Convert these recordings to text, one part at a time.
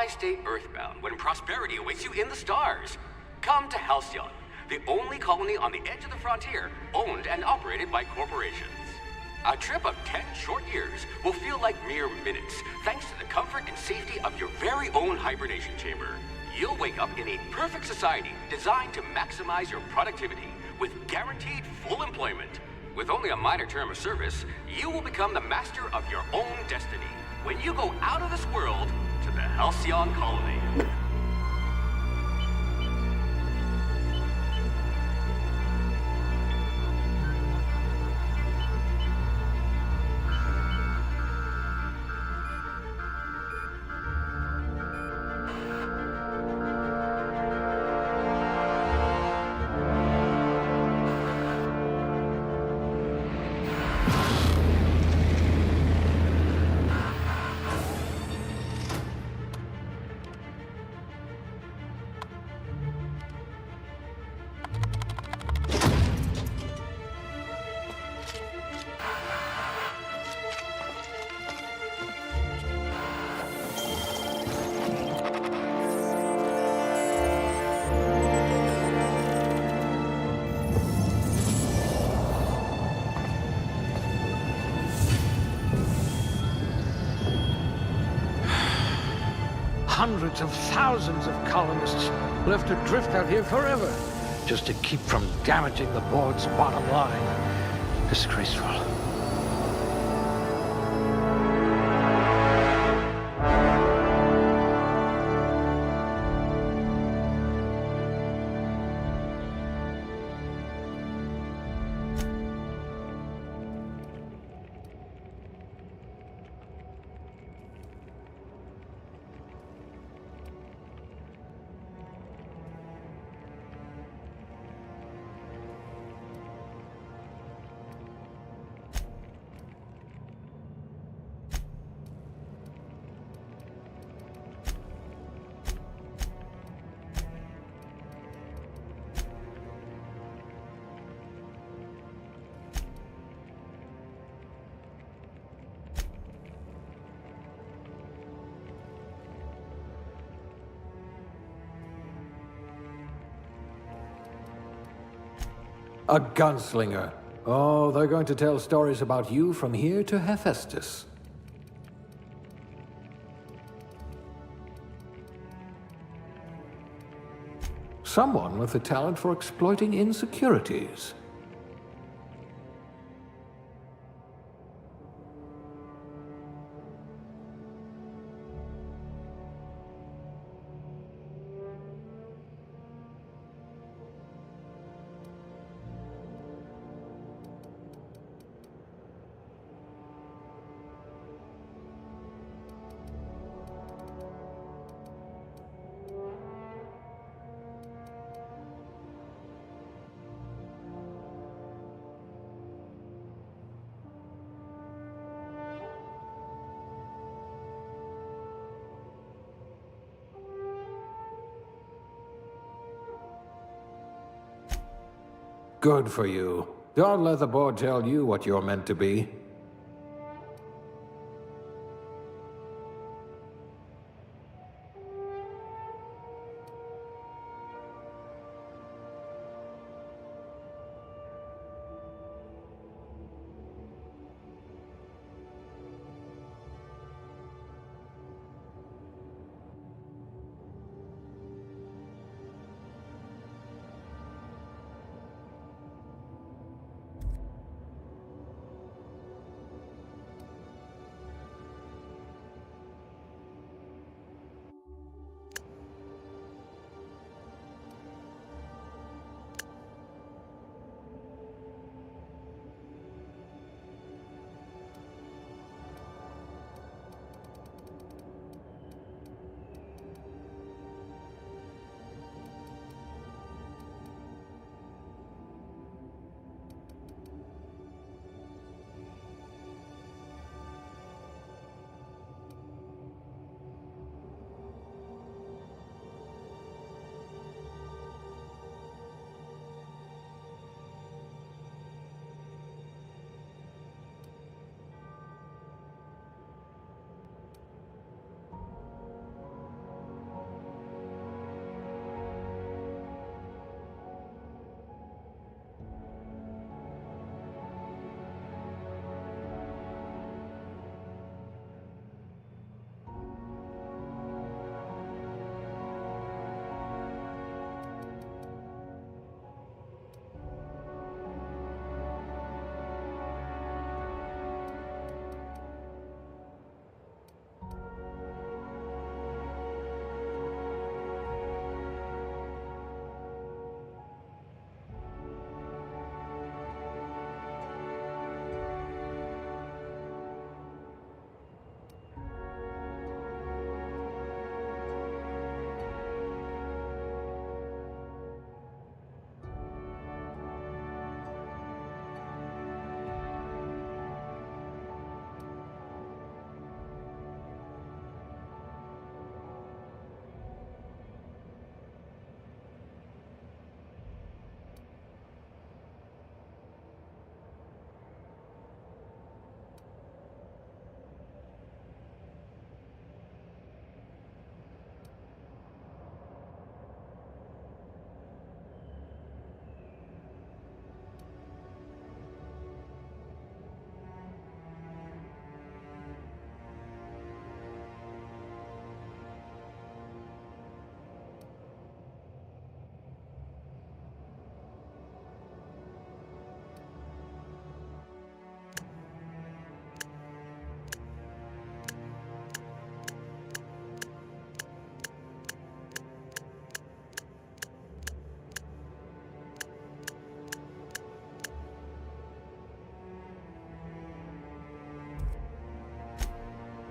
Why stay earthbound when prosperity awaits you in the stars? Come to Halcyon, the only colony on the edge of the frontier, owned and operated by corporations. A trip of 10 short years will feel like mere minutes, thanks to the comfort and safety of your very own hibernation chamber. You'll wake up in a perfect society designed to maximize your productivity with guaranteed full employment. With only a minor term of service, you will become the master of your own destiny when you go out of this world to the Halcyon colony. Hundreds of thousands of colonists left to drift out here forever, just to keep from damaging the board's bottom line. Disgraceful. A gunslinger. Oh, they're going to tell stories about you from here to Hephaestus. Someone with a talent for exploiting insecurities. Good for you. Don't let the board tell you what you're meant to be.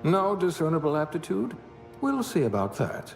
No discernible aptitude? We'll see about that.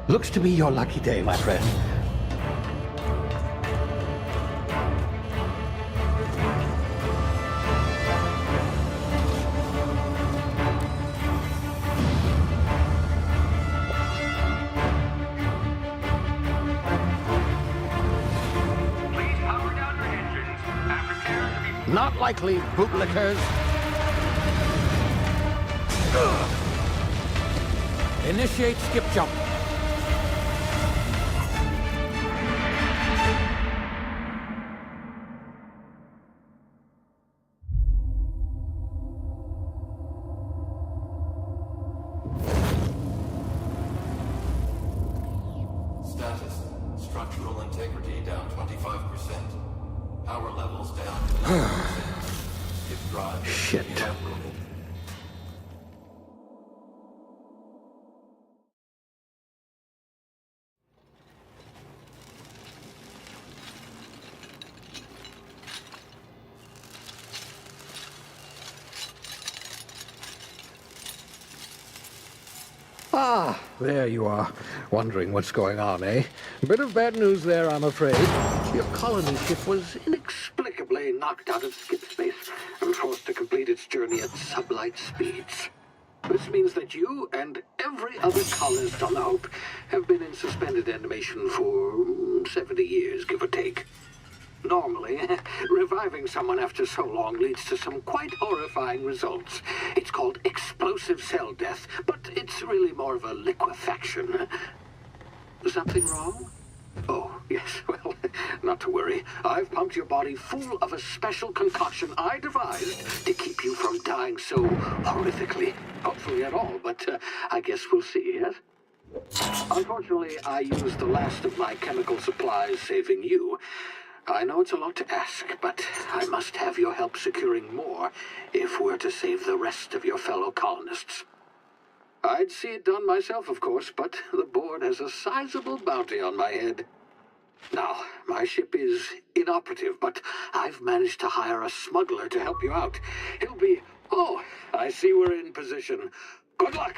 Looks to be your lucky day, my friend. Please power down your engines and prepare to be... Not likely, bootlickers. Initiate skip jump. Status. Structural integrity down 25%. Power levels down to 90%. If drive Shit. inoperable. Ah, there you are. Wondering what's going on, eh? Bit of bad news there, I'm afraid. Your colony ship was inexplicably knocked out of skip space and forced to complete its journey at sublight speeds. This means that you and every other colonist on the Hope have been in suspended animation for 70 years, give or take. Normally, reviving someone after so long leads to some quite horrifying results. It's called explosive cell death, but it's really more of a liquefaction. Something wrong? Oh, yes, well, not to worry. I've pumped your body full of a special concoction I devised to keep you from dying so horrifically. Hopefully at all, but I guess we'll see, yes? Unfortunately, I used the last of my chemical supplies saving you. I know it's a lot to ask, but I must have your help securing more if we're to save the rest of your fellow colonists. I'd see it done myself, of course, but the board has a sizable bounty on my head. Now, my ship is inoperative, but I've managed to hire a smuggler to help you out. He'll be... Oh, I see we're in position. Good luck!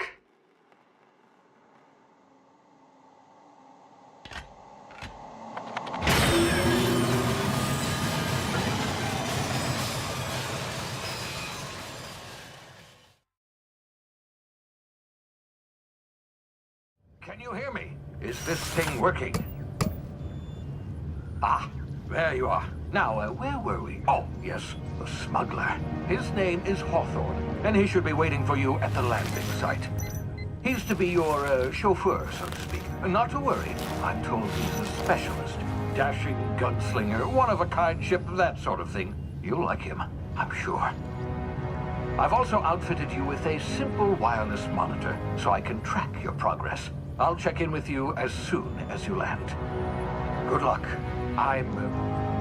Can you hear me? Is this thing working? Ah, there you are. Now, where were we? Oh, yes, the smuggler. His name is Hawthorne, and he should be waiting for you at the landing site. He's to be your chauffeur, so to speak. Not to worry, I'm told he's a specialist. Dashing gunslinger, one-of-a-kind ship, that sort of thing. You'll like him, I'm sure. I've also outfitted you with a simple wireless monitor, so I can track your progress. I'll check in with you as soon as you land. Good luck.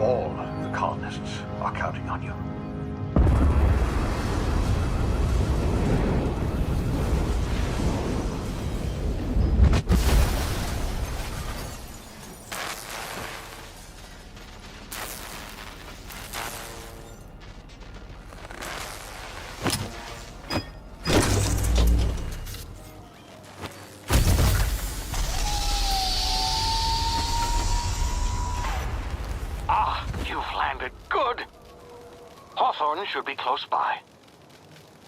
All the colonists are counting on you. Hawthorne should be close by.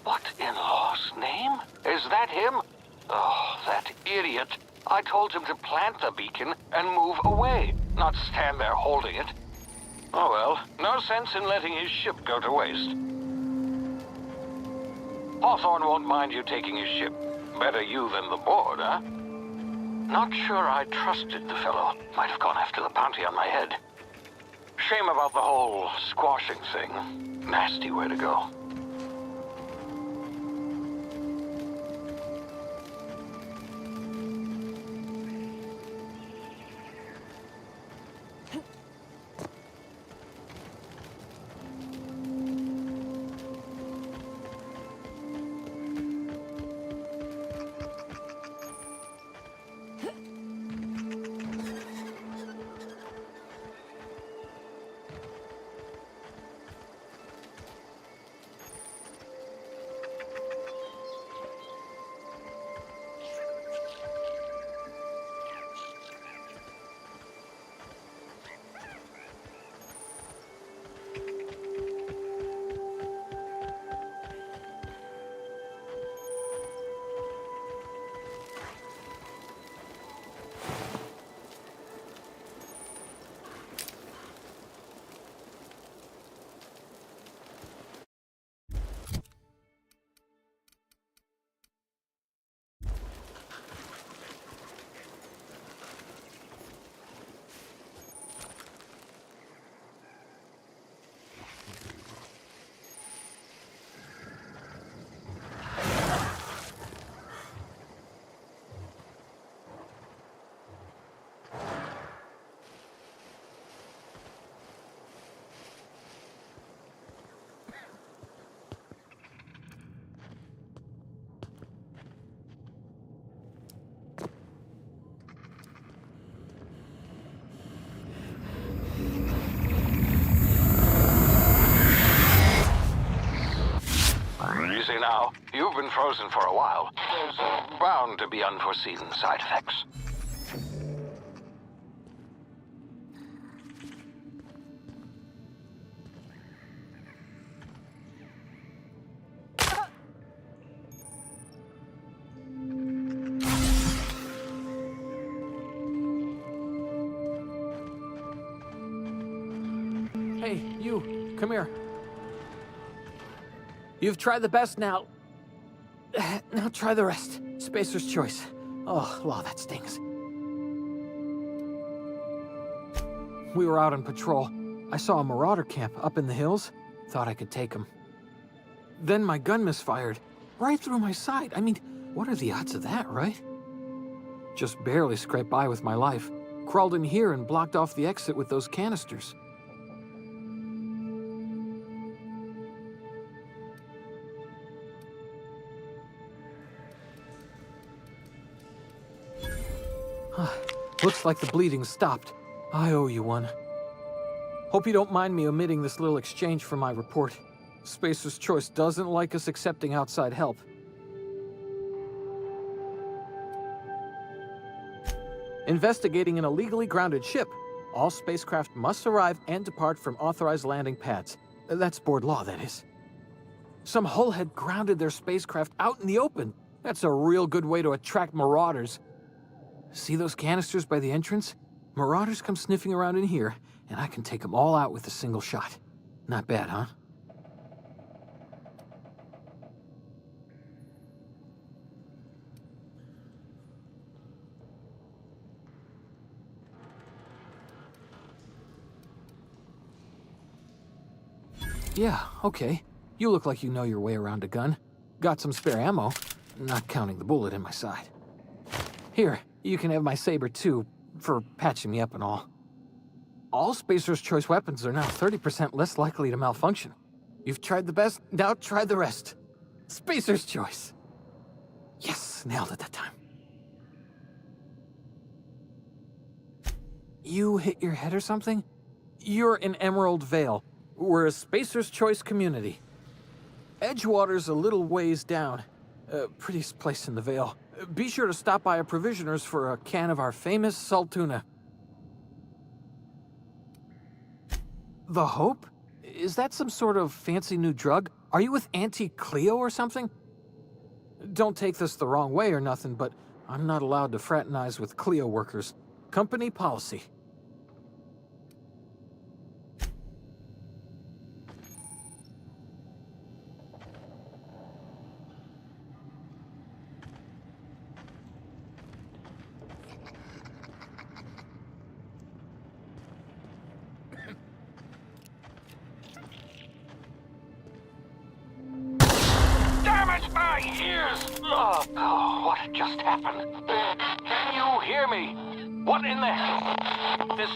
What in law's name? Is that him? Oh, that idiot. I told him to plant the beacon and move away, not stand there holding it. Oh well, no sense in letting his ship go to waste. Hawthorne won't mind you taking his ship. Better you than the board, huh? Not sure I trusted the fellow. Might have gone after the bounty on my head. Shame about the whole squashing thing. Nasty way to go. Easy now. You've been frozen for a while. There's bound to be unforeseen side effects. Hey, you, come here. You've tried the best now. Now try the rest. Spacer's choice. Oh, law, that stings. We were out on patrol. I saw a marauder camp up in the hills. Thought I could take him. Then my gun misfired. Right through my side. I mean, what are the odds of that, right? Just barely scraped by with my life. Crawled in here and blocked off the exit with those canisters. Looks like the bleeding stopped. I owe you one. Hope you don't mind me omitting this little exchange from my report. Spacer's Choice doesn't like us accepting outside help. Investigating an illegally grounded ship. All spacecraft must arrive and depart from authorized landing pads. That's board law, that is. Some hull had grounded their spacecraft out in the open. That's a real good way to attract marauders. See those canisters by the entrance? Marauders come sniffing around in here, and I can take them all out with a single shot. Not bad, huh? Yeah, okay. You look like you know your way around a gun. Got some spare ammo, not counting the bullet in my side. Here, you can have my saber too, for patching me up and all. All Spacer's Choice weapons are now 30% less likely to malfunction. You've tried the best, now try the rest. Spacer's Choice. Yes, nailed it that time. You hit your head or something? You're in Emerald Vale. We're a Spacer's Choice community. Edgewater's a little ways down. Prettiest place in the Vale. Be sure to stop by a provisioner's for a can of our famous salt tuna. The Hope? Is that some sort of fancy new drug? Are you with Auntie Cleo or something? Don't take this the wrong way or nothing, but I'm not allowed to fraternize with Cleo workers. Company policy. My ears! Oh, what just happened? Can you hear me? What in the hell? This...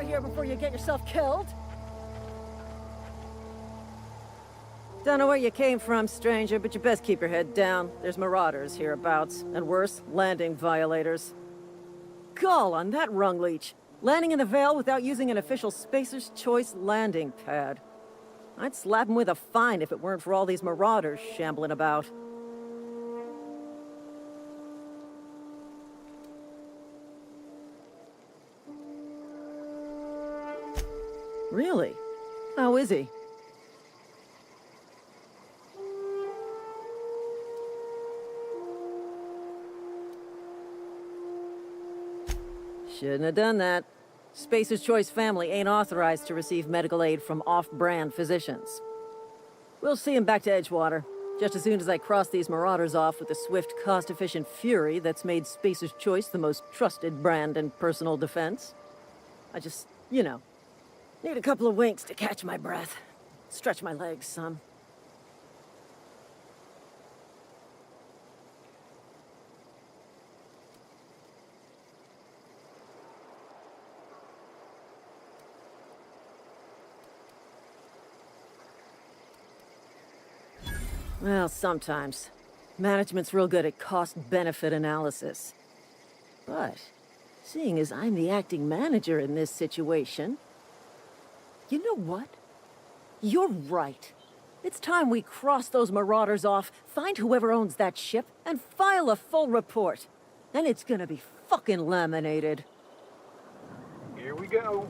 Here before you get yourself killed. Don't know where you came from, stranger, but you best keep your head down. There's marauders hereabouts, and worse, landing violators. Gall on that rung leech. Landing in the Vale without using an official Spacer's Choice landing pad. I'd slap him with a fine if it weren't for all these marauders shambling about. Really? How is he? Shouldn't have done that. Spacer's Choice family ain't authorized to receive medical aid from off-brand physicians. We'll see him back to Edgewater, just as soon as I cross these marauders off with the swift, cost-efficient fury that's made Spacer's Choice the most trusted brand in personal defense. I just, you know, need a couple of winks to catch my breath. Stretch my legs some. Well, sometimes. Management's real good at cost-benefit analysis. But, seeing as I'm the acting manager in this situation, you know what? You're right. It's time we cross those marauders off, find whoever owns that ship, and file a full report. Then it's gonna be fucking laminated. Here we go.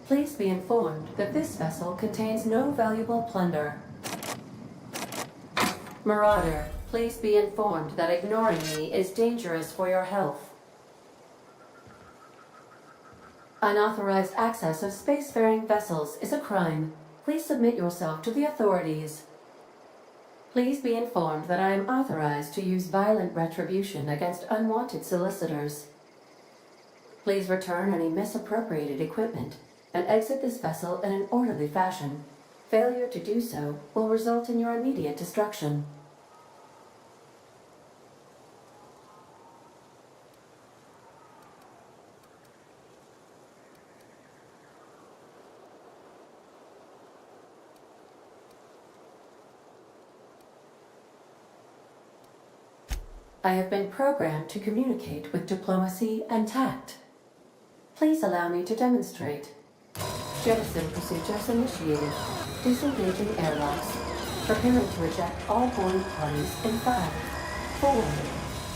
Please be informed that this vessel contains no valuable plunder. Marauder, please be informed that ignoring me is dangerous for your health. Unauthorized access of spacefaring vessels is a crime. Please submit yourself to the authorities. Please be informed that I am authorized to use violent retribution against unwanted solicitors. Please return any misappropriated equipment and exit this vessel in an orderly fashion. Failure to do so will result in your immediate destruction. I have been programmed to communicate with diplomacy and tact. Please allow me to demonstrate. Jettison procedures initiated. Disengaging airlocks. Preparing to eject all boarding parties in 5, 4,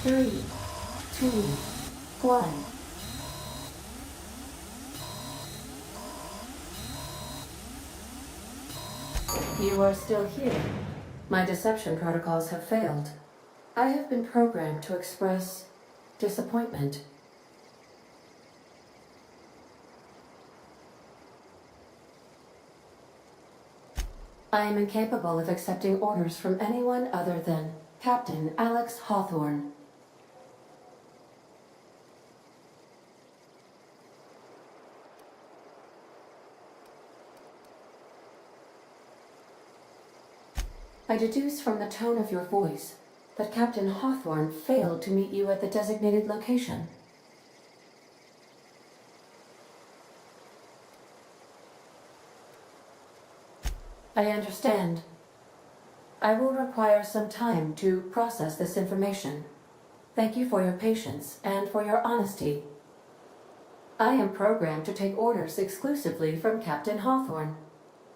3, 2, 1. You are still here. My deception protocols have failed. I have been programmed to express disappointment. I am incapable of accepting orders from anyone other than Captain Alex Hawthorne. I deduce from the tone of your voice that Captain Hawthorne failed to meet you at the designated location. I understand. I will require some time to process this information. Thank you for your patience and for your honesty. I am programmed to take orders exclusively from Captain Hawthorne.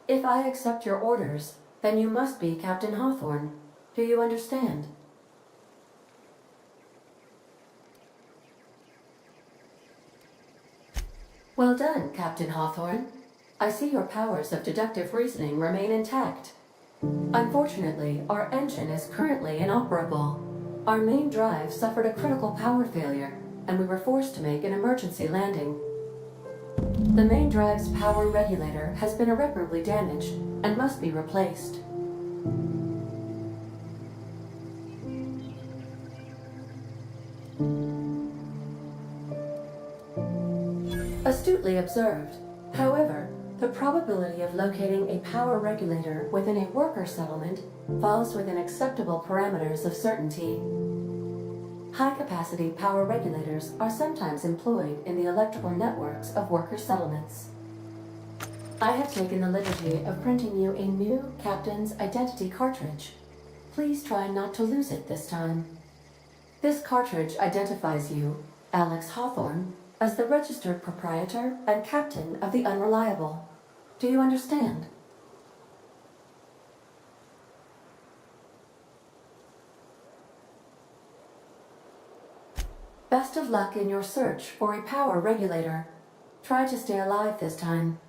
If I accept your orders, then you must be Captain Hawthorne. Do you understand? Well done, Captain Hawthorne. I see your powers of deductive reasoning remain intact. Unfortunately, our engine is currently inoperable. Our main drive suffered a critical power failure, and we were forced to make an emergency landing. The main drive's power regulator has been irreparably damaged and must be replaced. Astutely observed. However, the probability of locating a power regulator within a worker settlement falls within acceptable parameters of certainty. High-capacity power regulators are sometimes employed in the electrical networks of worker settlements. I have taken the liberty of printing you a new Captain's Identity cartridge. Please try not to lose it this time. This cartridge identifies you, Alex Hawthorne, as the registered proprietor and captain of the Unreliable. Do you understand? Best of luck in your search for a power regulator. Try to stay alive this time.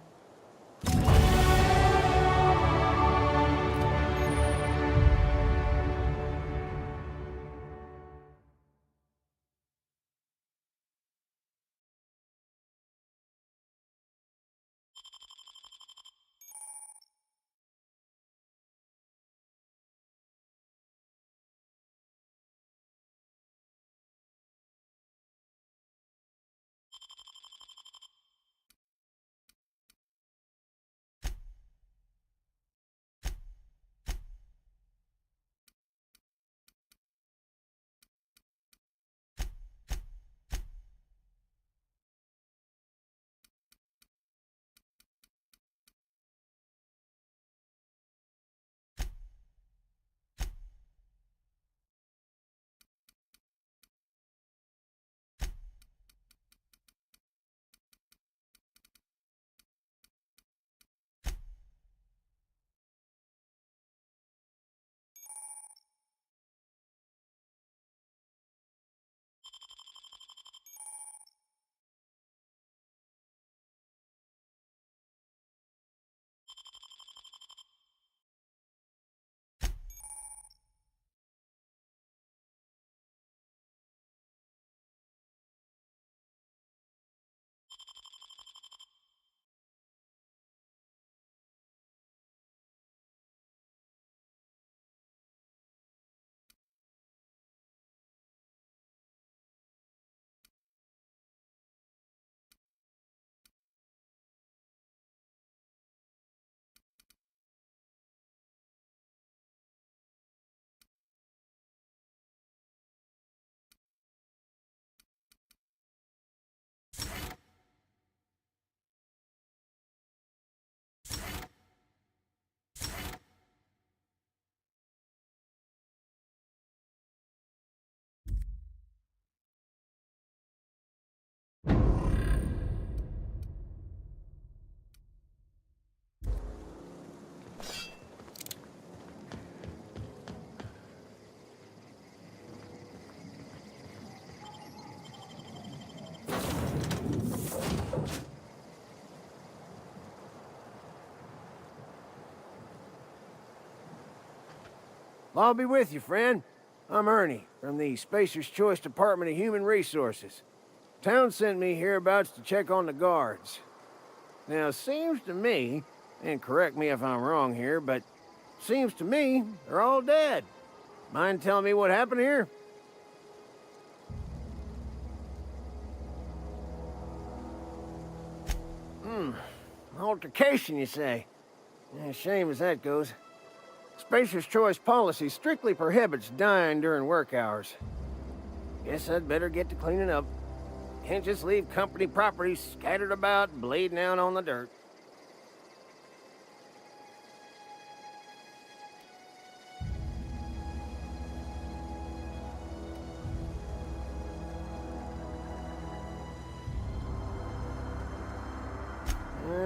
I'll be with you, friend. I'm Ernie, from the Spacer's Choice Department of Human Resources. Town sent me hereabouts to check on the guards. Now, it seems to me, and correct me if I'm wrong here, but seems to me they're all dead. Mind telling me what happened here? Altercation, you say? Yeah, shame as that goes. Spacer's Choice policy strictly prohibits dying during work hours. Guess I'd better get to cleaning up. Can't just leave company property scattered about, bleeding out on the dirt.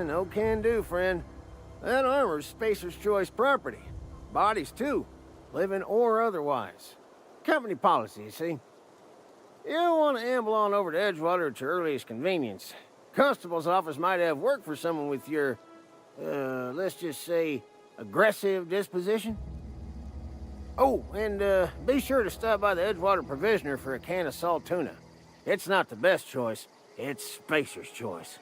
No can do, friend. That armor's Spacer's Choice property. Bodies, too. Living or otherwise. Company policy, you see. You don't want to amble on over to Edgewater at your earliest convenience. Constable's office might have work for someone with your, let's just say, aggressive disposition. Oh, and be sure to stop by the Edgewater Provisioner for a can of salt tuna. It's not the best choice. It's Spacer's Choice.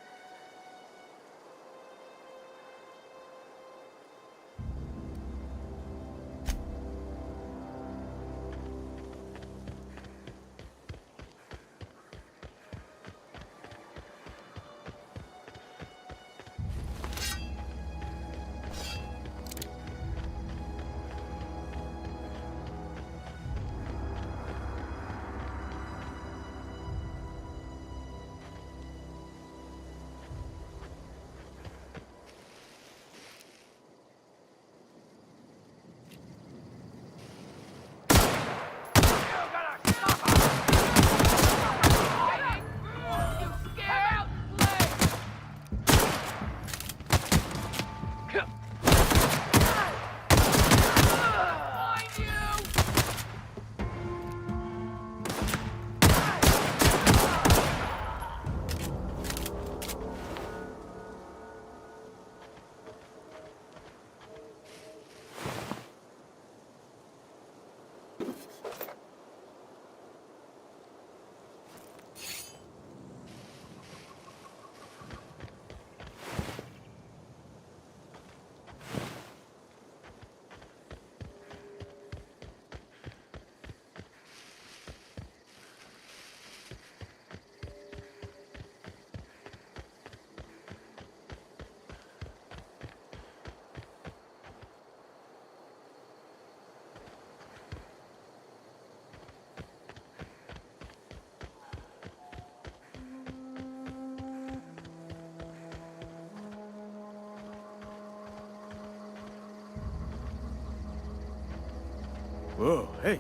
Whoa, hey,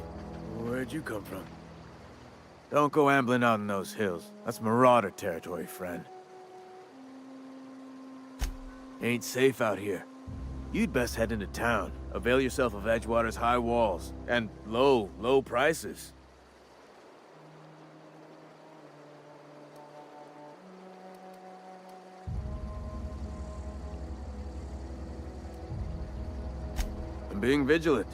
where'd you come from? Don't go ambling out in those hills. That's marauder territory, friend. Ain't safe out here. You'd best head into town. Avail yourself of Edgewater's high walls. And low prices. I'm being vigilant.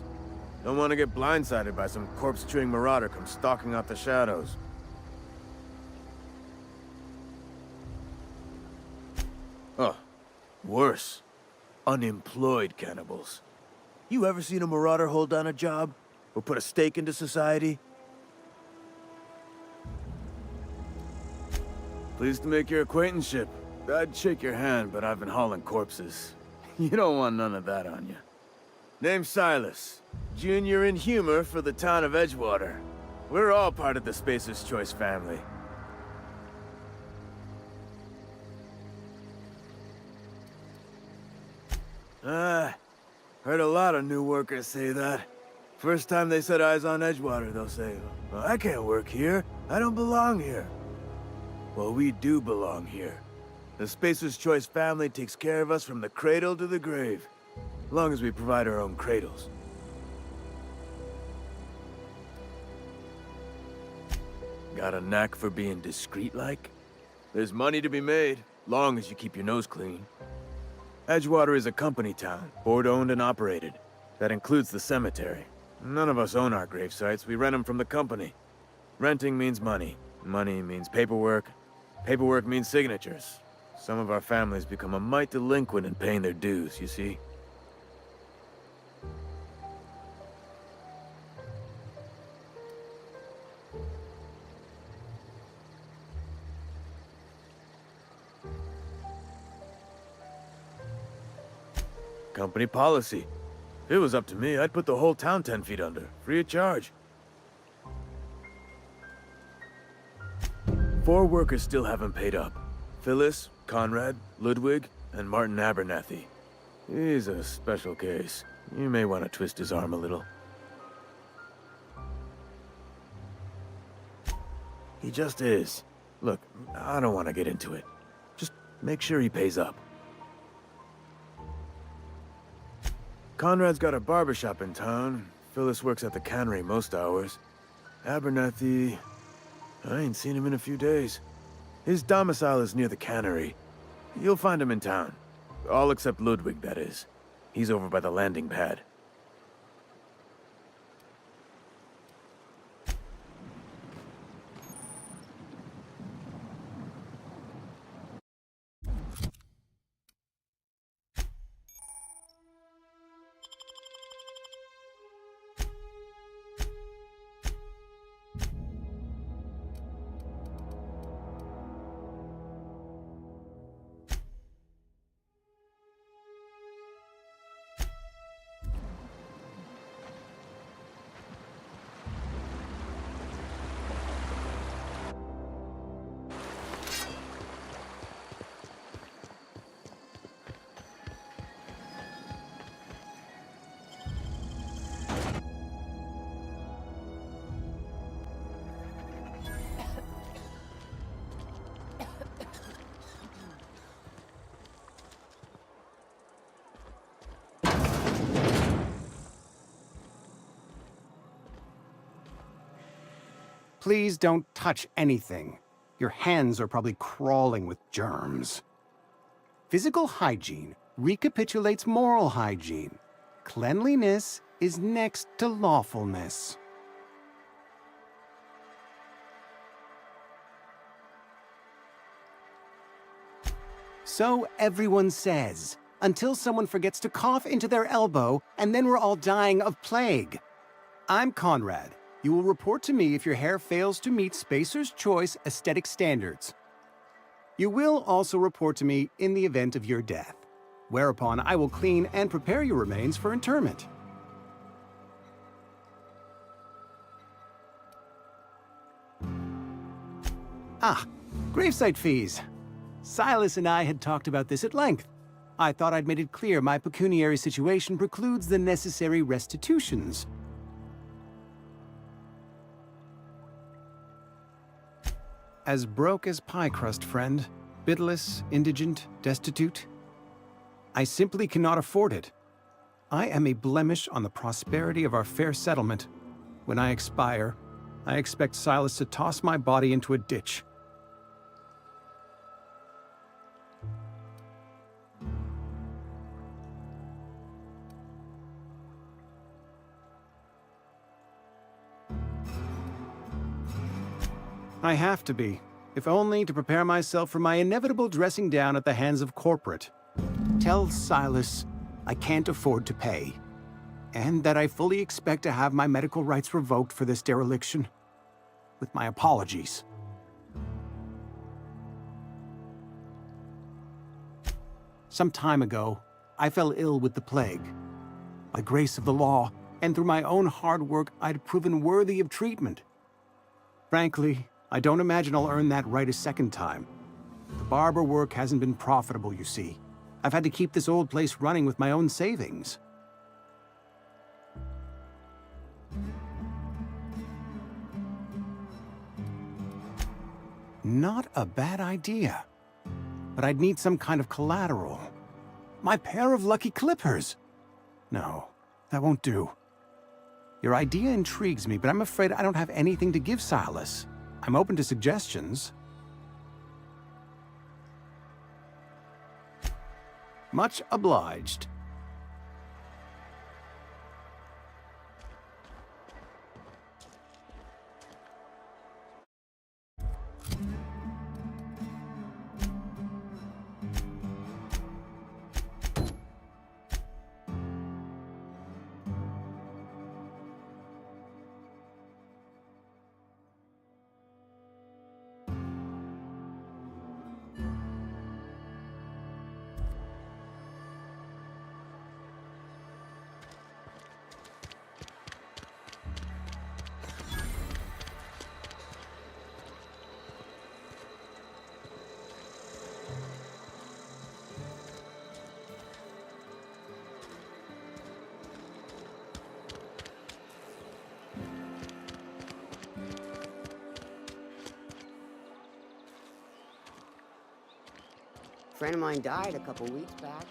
Don't want to get blindsided by some corpse-chewing marauder come stalking out the shadows. Oh, worse. Unemployed cannibals. You ever seen a marauder hold down a job? Or put a stake into society? Pleased to make your acquaintanceship. I'd shake your hand, but I've been hauling corpses. You don't want none of that on you. Name's Silas. Junior in humor for the town of Edgewater. We're all part of the Spacer's Choice family. Heard a lot of new workers say that. First time they set eyes on Edgewater, they'll say, well, I can't work here. I don't belong here. Well, we do belong here. The Spacer's Choice family takes care of us from the cradle to the grave. As long as we provide our own cradles. Got a knack for being discreet-like? There's money to be made, long as you keep your nose clean. Edgewater is a company town, board-owned and operated. That includes the cemetery. None of us own our grave sites. We rent them from the company. Renting means money. Money means paperwork. Paperwork means signatures. Some of our families become a mite delinquent in paying their dues, you see? Company policy. If it was up to me, I'd put the whole town 10 feet under, free of charge. 4 workers still haven't paid up. Phyllis, Conrad, Ludwig, and Martin Abernathy. He's a special case. You may want to twist his arm a little. He just is. Look, I don't want to get into it. Just make sure he pays up. Conrad's got a barbershop in town. Phyllis works at the cannery most hours. Abernathy... I ain't seen him in a few days. His domicile is near the cannery. You'll find him in town. All except Ludwig, that is. He's over by the landing pad. Please don't touch anything. Your hands are probably crawling with germs. Physical hygiene recapitulates moral hygiene. Cleanliness is next to lawfulness. So everyone says, until someone forgets to cough into their elbow, and then we're all dying of plague. I'm Conrad. You will report to me if your hair fails to meet Spacer's Choice aesthetic standards. You will also report to me in the event of your death, whereupon I will clean and prepare your remains for interment. Ah, gravesite fees. Silas and I had talked about this at length. I thought I'd made it clear my pecuniary situation precludes the necessary restitutions. As broke as pie crust, friend. Bidless, indigent, destitute. I simply cannot afford it. I am a blemish on the prosperity of our fair settlement. When I expire, I expect Silas to toss my body into a ditch. I have to be, if only to prepare myself for my inevitable dressing down at the hands of corporate. Tell Silas I can't afford to pay, and that I fully expect to have my medical rights revoked for this dereliction. With my apologies. Some time ago, I fell ill with the plague. By grace of the law, and through my own hard work, I'd proven worthy of treatment. Frankly, I don't imagine I'll earn that right a second time. The barber work hasn't been profitable, you see. I've had to keep this old place running with my own savings. Not a bad idea. But I'd need some kind of collateral. My pair of lucky clippers! No, that won't do. Your idea intrigues me, but I'm afraid I don't have anything to give Silas. I'm open to suggestions. Much obliged. friend of mine died a couple weeks back.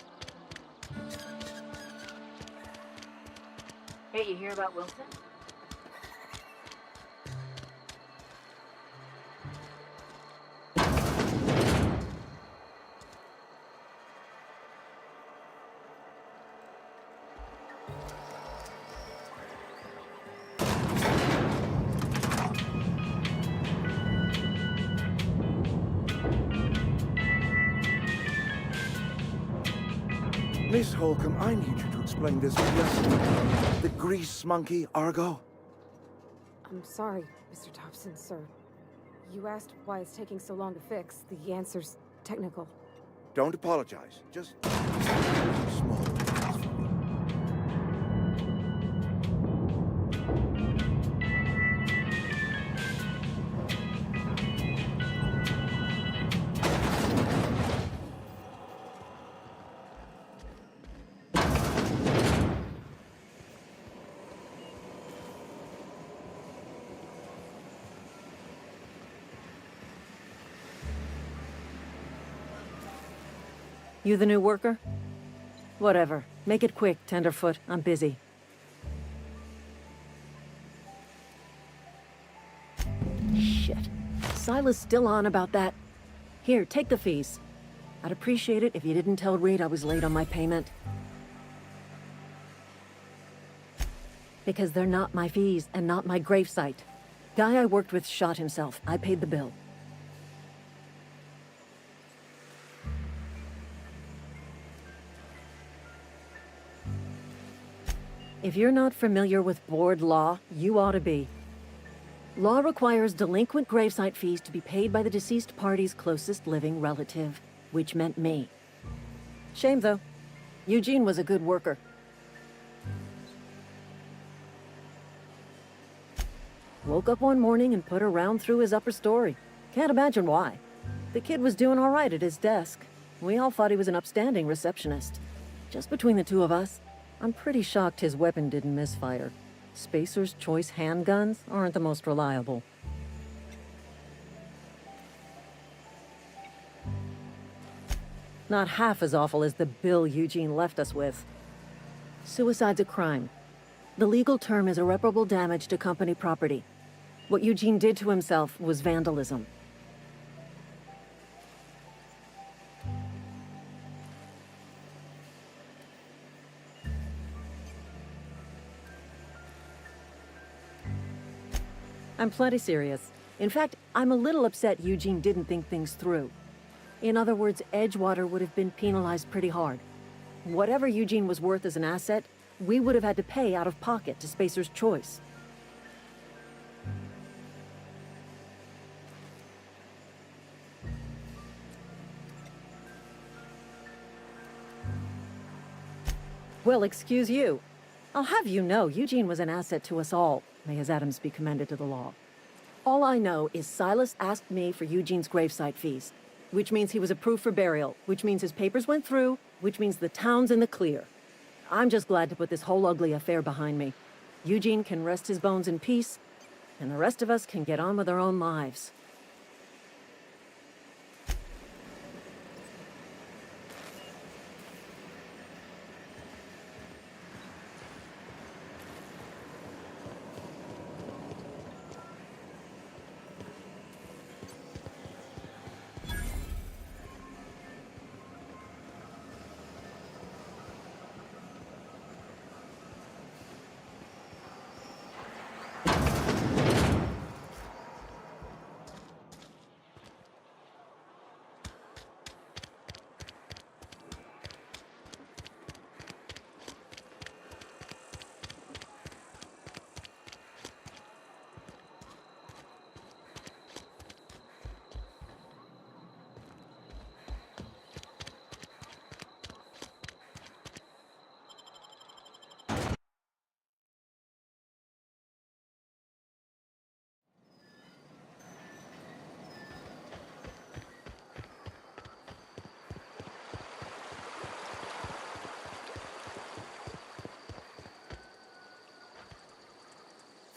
Hey, you hear about Wilson? Miss Holcomb, I need you to explain this lesson. The grease monkey, Argo? I'm sorry, Mr. Thompson, sir. You asked why it's taking so long to fix. The answer's technical. Don't apologize. Just small things for me. You the new worker? Whatever. Make it quick, Tenderfoot. I'm busy. Shit. Silas still on about that. Here, take the fees. I'd appreciate it if you didn't tell Reed I was late on my payment. Because they're not my fees and not my gravesite. Guy I worked with shot himself. I paid the bill. If you're not familiar with board law, you ought to be. Law requires delinquent gravesite fees to be paid by the deceased party's closest living relative, which meant me. Shame, though. Eugene was a good worker. Woke up one morning and put a round through his upper story. Can't imagine why. The kid was doing all right at his desk. We all thought he was an upstanding receptionist. Just between the two of us, I'm pretty shocked his weapon didn't misfire. Spacer's Choice handguns aren't the most reliable. Not half as awful as the bill Eugene left us with. Suicide's a crime. The legal term is irreparable damage to company property. What Eugene did to himself was vandalism. I'm plenty serious. In fact, I'm a little upset Eugene didn't think things through. In other words, Edgewater would have been penalized pretty hard. Whatever Eugene was worth as an asset, we would have had to pay out of pocket to Spacer's Choice. Well, excuse you. I'll have you know, Eugene was an asset to us all. May his atoms be commended to the law. All I know is Silas asked me for Eugene's gravesite fees, which means he was approved for burial, which means his papers went through, which means the town's in the clear. I'm just glad to put this whole ugly affair behind me. Eugene can rest his bones in peace, and the rest of us can get on with our own lives.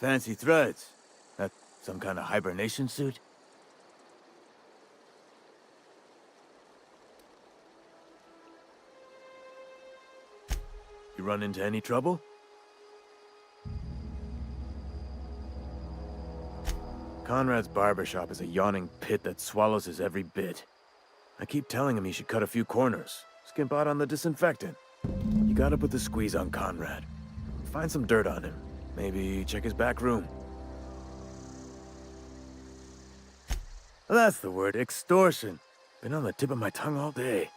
Fancy threads. That some kind of hibernation suit? You run into any trouble? Conrad's barbershop is a yawning pit that swallows his every bit. I keep telling him he should cut a few corners, skimp out on the disinfectant. You gotta put the squeeze on Conrad. Find some dirt on him. Maybe check his back room. That's the word, extortion. Been on the tip of my tongue all day.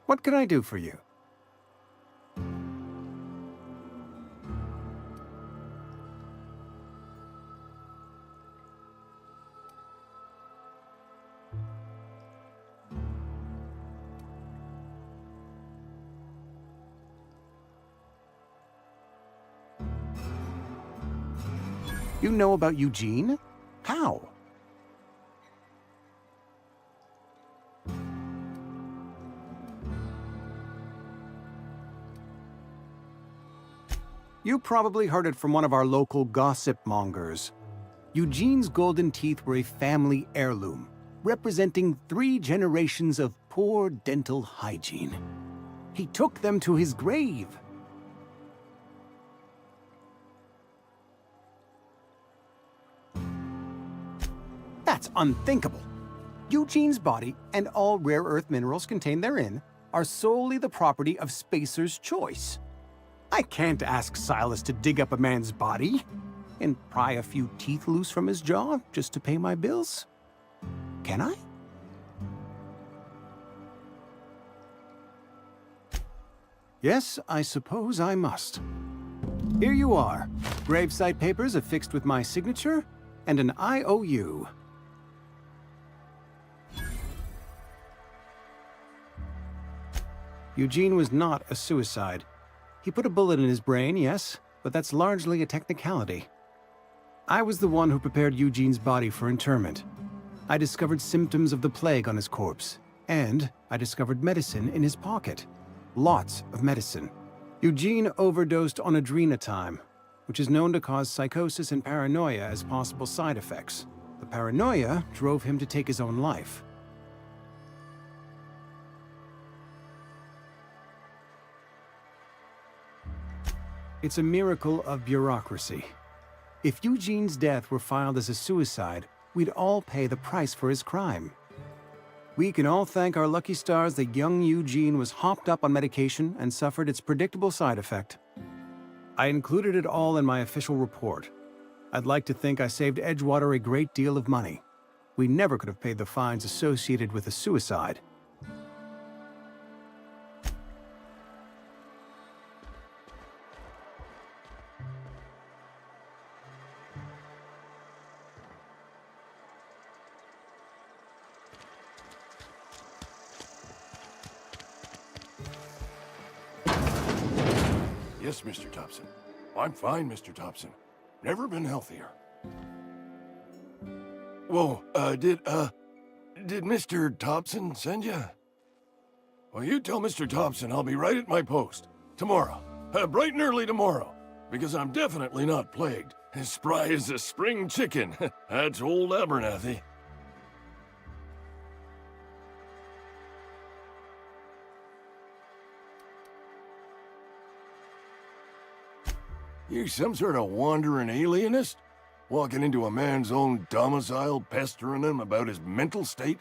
What can I do for you? You know about Eugene? How? You probably heard it from one of our local gossip mongers. Eugene's golden teeth were a family heirloom, representing 3 generations of poor dental hygiene. He took them to his grave. That's unthinkable. Eugene's body and all rare earth minerals contained therein are solely the property of Spacer's Choice. I can't ask Silas to dig up a man's body and pry a few teeth loose from his jaw just to pay my bills. Can I? Yes, I suppose I must. Here you are. Gravesite papers affixed with my signature and an IOU. Eugene was not a suicide. He put a bullet in his brain, yes, but that's largely a technicality. I was the one who prepared Eugene's body for interment. I discovered symptoms of the plague on his corpse, and I discovered medicine in his pocket. Lots of medicine. Eugene overdosed on adrenatime, which is known to cause psychosis and paranoia as possible side effects. The paranoia drove him to take his own life. It's a miracle of bureaucracy. If Eugene's death were filed as a suicide, we'd all pay the price for his crime. We can all thank our lucky stars that young Eugene was hopped up on medication and suffered its predictable side effect. I included it all in my official report. I'd like to think I saved Edgewater a great deal of money. We never could have paid the fines associated with a suicide. Yes, Mr. Thompson. I'm fine, Mr. Thompson. Never been healthier. Whoa, did Mr. Thompson send you? Well, you tell Mr. Thompson I'll be right at my post. Tomorrow. Bright and early tomorrow. Because I'm definitely not plagued. As spry as a spring chicken. That's old Abernathy. You some sort of wandering alienist? Walking into a man's own domicile, pestering him about his mental state?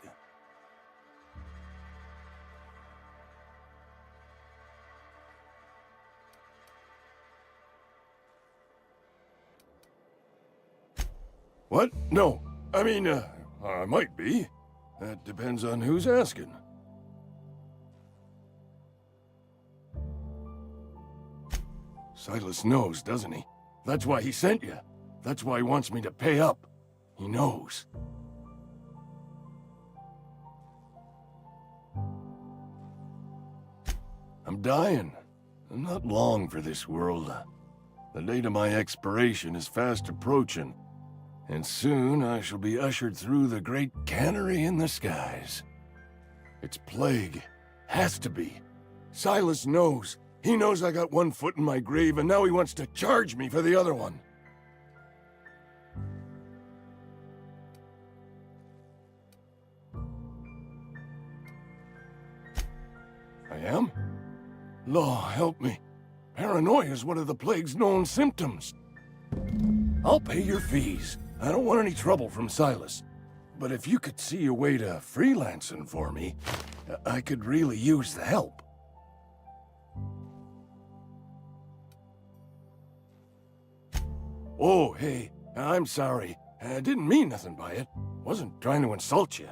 What? No. I mean, I might be. That depends on who's asking. Silas knows, doesn't he? That's why he sent you. That's why he wants me to pay up. He knows. I'm dying. I'm not long for this world. The date of my expiration is fast approaching, and soon I shall be ushered through the great cannery in the skies. It's plague. Has to be. Silas knows. He knows I got one foot in my grave, and now he wants to charge me for the other one. I am? Law, help me. Paranoia is one of the plague's known symptoms. I'll pay your fees. I don't want any trouble from Silas. But if you could see a way to freelancing for me, I could really use the help. Oh, hey, I'm sorry. I didn't mean nothing by it. Wasn't trying to insult you.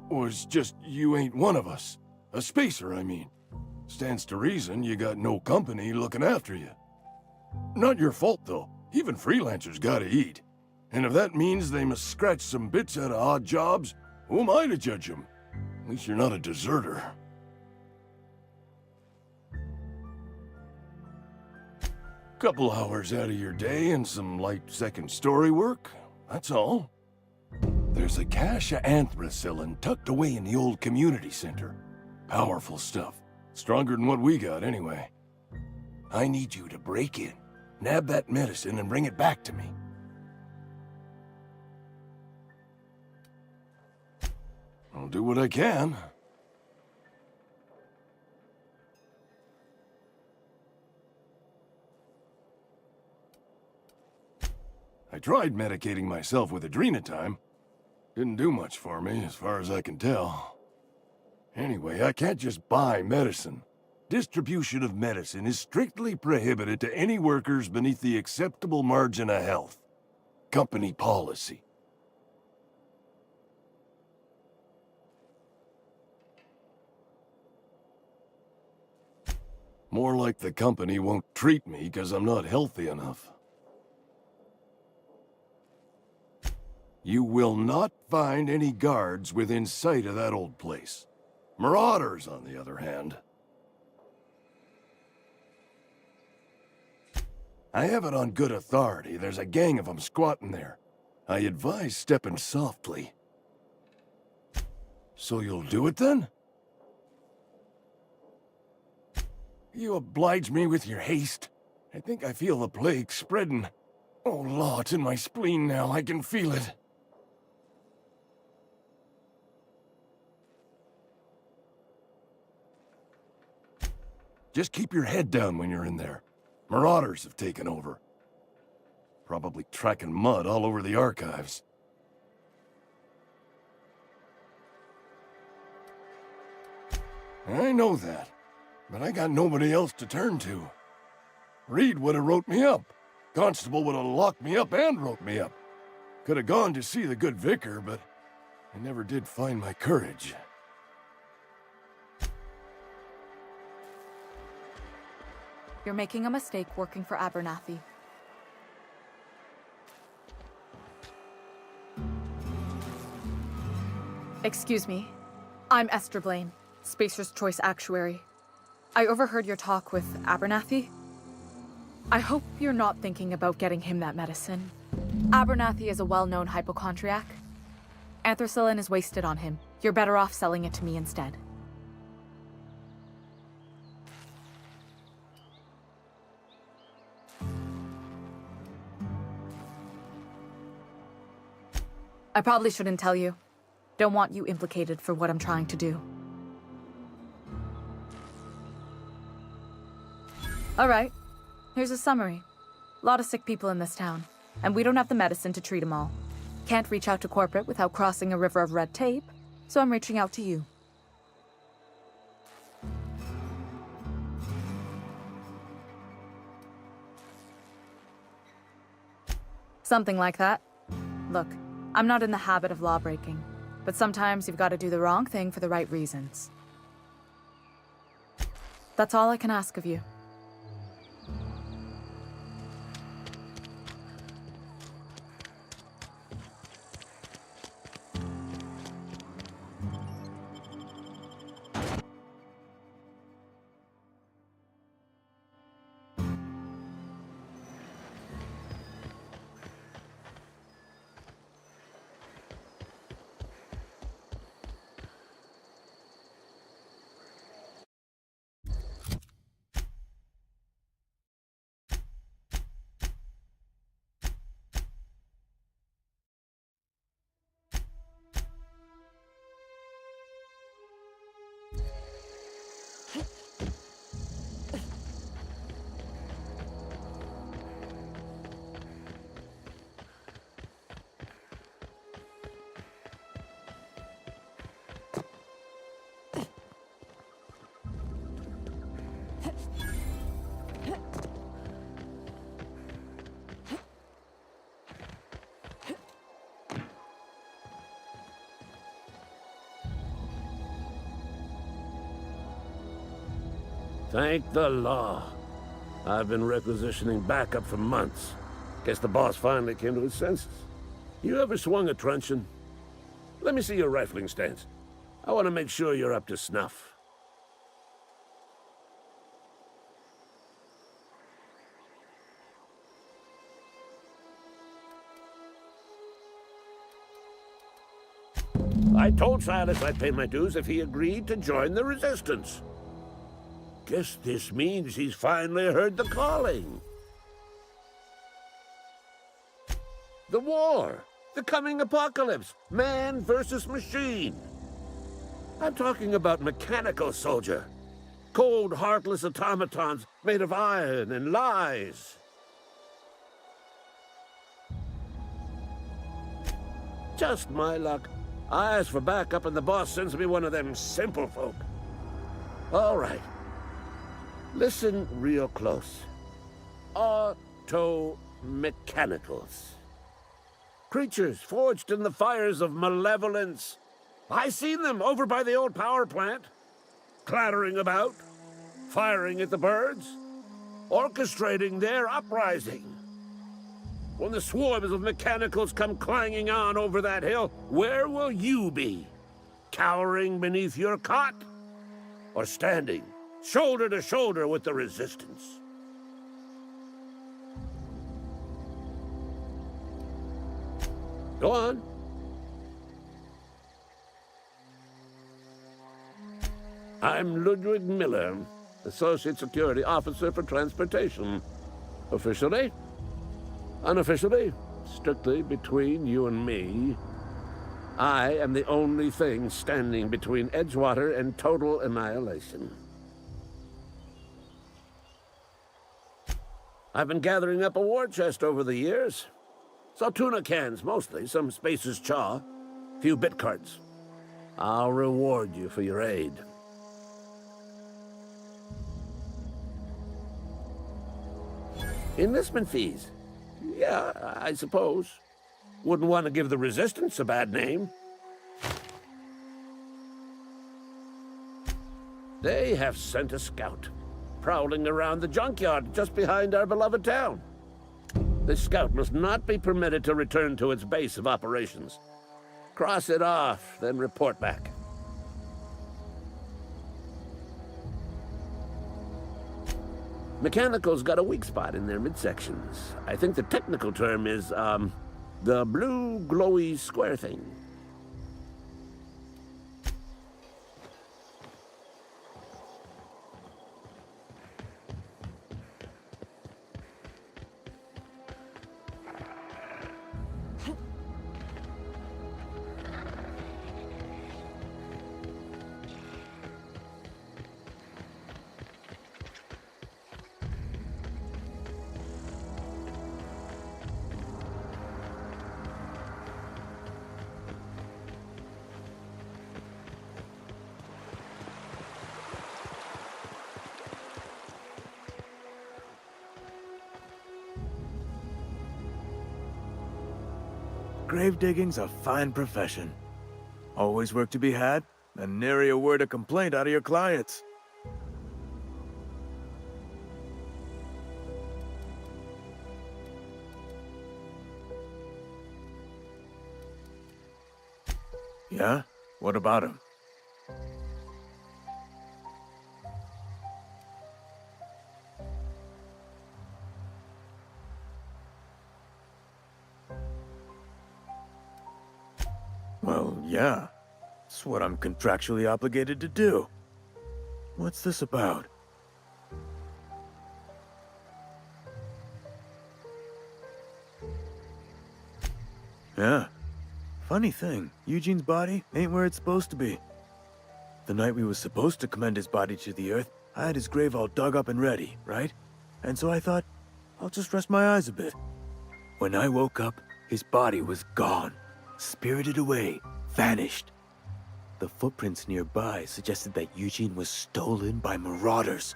Was just you ain't one of us. A spacer, I mean. Stands to reason you got no company looking after you. Not your fault, though. Even freelancers gotta eat. And if that means they must scratch some bits out of odd jobs, who am I to judge them? At least you're not a deserter. Couple hours out of your day and some light second-story work, that's all. There's a cache of anthracillin tucked away in the old community center. Powerful stuff. Stronger than what we got, anyway. I need you to break in, nab that medicine, and bring it back to me. I'll do what I can. I tried medicating myself with adrenatime. Didn't do much for me, as far as I can tell. Anyway, I can't just buy medicine. Distribution of medicine is strictly prohibited to any workers beneath the acceptable margin of health. Company policy. More like the company won't treat me because I'm not healthy enough. You will not find any guards within sight of that old place. Marauders, on the other hand. I have it on good authority. There's a gang of them squatting there. I advise stepping softly. So you'll do it then? You oblige me with your haste. I think I feel the plague spreading. Oh, law, it's in my spleen now. I can feel it. Just keep your head down when you're in there. Marauders have taken over. Probably tracking mud all over the archives. I know that, but I got nobody else to turn to. Reed would have wrote me up. Constable would have locked me up and wrote me up. Could have gone to see the good vicar, but I never did find my courage. You're making a mistake working for Abernathy. Excuse me. I'm Esther Blaine, Spacer's Choice Actuary. I overheard your talk with Abernathy. I hope you're not thinking about getting him that medicine. Abernathy is a well-known hypochondriac. Anthracillin is wasted on him. You're better off selling it to me instead. I probably shouldn't tell you. Don't want you implicated for what I'm trying to do. All right, here's a summary. A lot of sick people in this town, and we don't have the medicine to treat them all. Can't reach out to corporate without crossing a river of red tape, so I'm reaching out to you. Something like that. Look, I'm not in the habit of law-breaking, but sometimes you've got to do the wrong thing for the right reasons. That's all I can ask of you. Thank the law. I've been requisitioning backup for months. Guess the boss finally came to his senses. You ever swung a truncheon? Let me see your rifling stance. I want to make sure you're up to snuff. I told Silas I'd pay my dues if he agreed to join the resistance. Guess this means he's finally heard the calling. The war, the coming apocalypse, man versus machine. I'm talking about mechanical soldier, cold, heartless automatons made of iron and lies. Just my luck. I ask for backup and the boss sends me one of them simple folk. All right. Listen real close. Auto-mechanicals. Creatures forged in the fires of malevolence. I seen them over by the old power plant. Clattering about, firing at the birds, orchestrating their uprising. When the swarms of mechanicals come clanging on over that hill, where will you be? Cowering beneath your cot? Or standing shoulder to shoulder with the resistance? Go on. I'm Ludwig Miller, Associate Security Officer for Transportation. Officially, unofficially, strictly between you and me, I am the only thing standing between Edgewater and total annihilation. I've been gathering up a war chest over the years. Saw tuna cans, mostly, some Spacer's chaw, few bit cards. I'll reward you for your aid. Enlistment fees. Yeah, I suppose. Wouldn't want to give the Resistance a bad name. They have sent a scout, prowling around the junkyard just behind our beloved town. This scout must not be permitted to return to its base of operations. Cross it off, then report back. Mechanical's got a weak spot in their midsections. I think the technical term is, the blue glowy square thing. Grave digging's a fine profession. Always work to be had, and nary a word of complaint out of your clients. Yeah? What about him? Well, yeah. It's what I'm contractually obligated to do. What's this about? Yeah. Funny thing, Eugene's body ain't where it's supposed to be. The night we was supposed to commend his body to the earth, I had his grave all dug up and ready, right? And so I thought, I'll just rest my eyes a bit. When I woke up, his body was gone. Spirited away, vanished. The footprints nearby suggested that Eugene was stolen by marauders.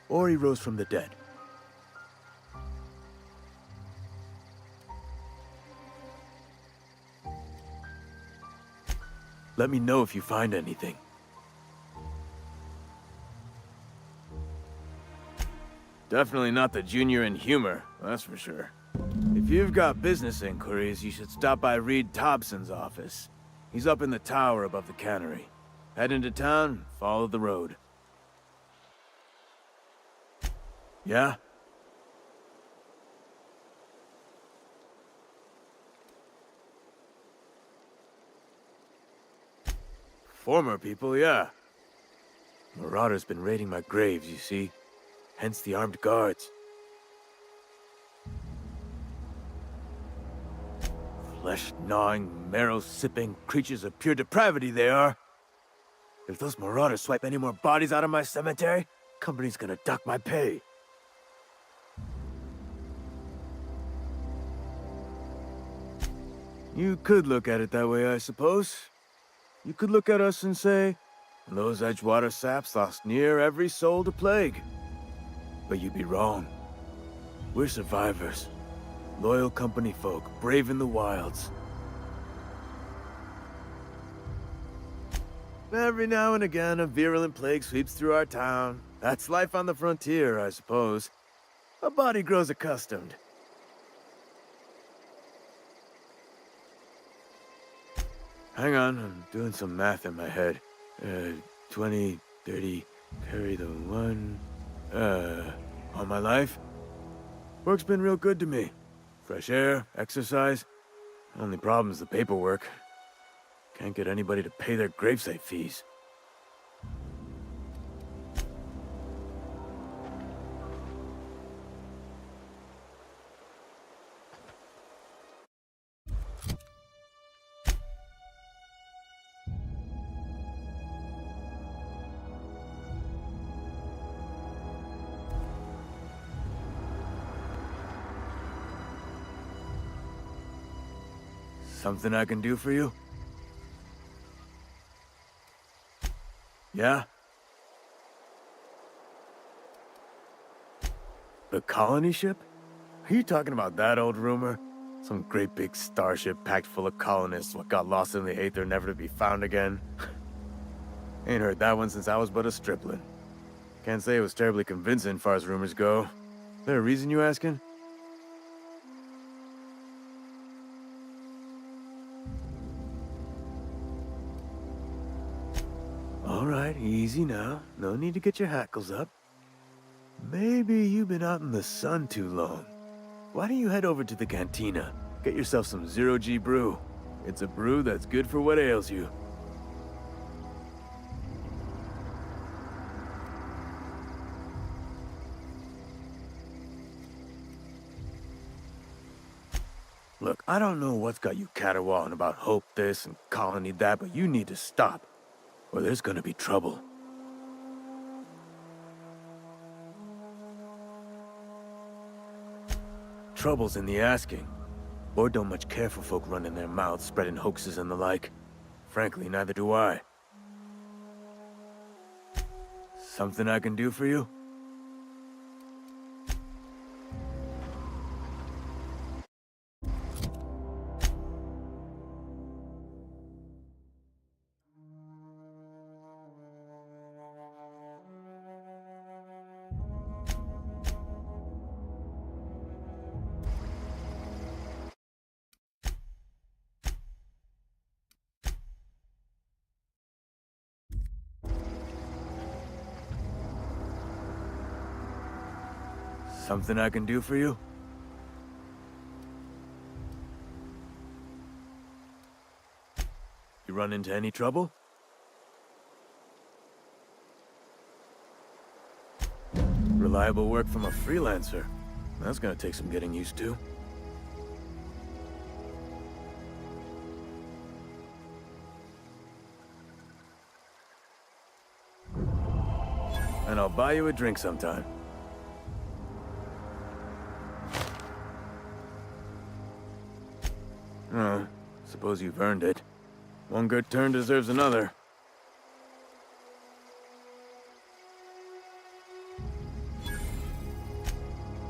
Or he rose from the dead. Let me know if you find anything. Definitely not the junior in humor, that's for sure. If you've got business inquiries, you should stop by Reed Thompson's office. He's up in the tower above the cannery. Head into town, follow the road. Yeah? Former people, yeah. Marauders been raiding my graves, you see. Hence the armed guards. Flesh-gnawing, marrow-sipping creatures of pure depravity they are. If those marauders swipe any more bodies out of my cemetery, company's gonna duck my pay. You could look at it that way, I suppose. You could look at us and say, those Edgewater saps lost near every soul to plague. But you'd be wrong. We're survivors. Loyal company folk, brave in the wilds. Every now and again, a virulent plague sweeps through our town. That's life on the frontier, I suppose. A body grows accustomed. Hang on, I'm doing some math in my head. 20, 30, carry the 1... all my life? Work's been real good to me. Fresh air, exercise. Only problem's the paperwork. Can't get anybody to pay their gravesite fees. Something I can do for you? Yeah? The colony ship? Are you talking about that old rumor? Some great big starship packed full of colonists what got lost in the aether never to be found again? Ain't heard that one since I was but a stripling. Can't say it was terribly convincing far as rumors go. Is there a reason you asking? All right, easy now. No need to get your hackles up. Maybe you've been out in the sun too long. Why don't you head over to the cantina? Get yourself some zero-G brew. It's a brew that's good for what ails you. Look, I don't know what's got you caterwauling about hope this and colony that, but you need to stop, or there's gonna be trouble. Trouble's in the asking. Lord don't much care for folk running their mouths, spreading hoaxes and the like. Frankly, neither do I. Something I can do for you? Something I can do for you? You run into any trouble? Reliable work from a freelancer. That's gonna take some getting used to. And I'll buy you a drink sometime. Oh, suppose you've earned it. One good turn deserves another.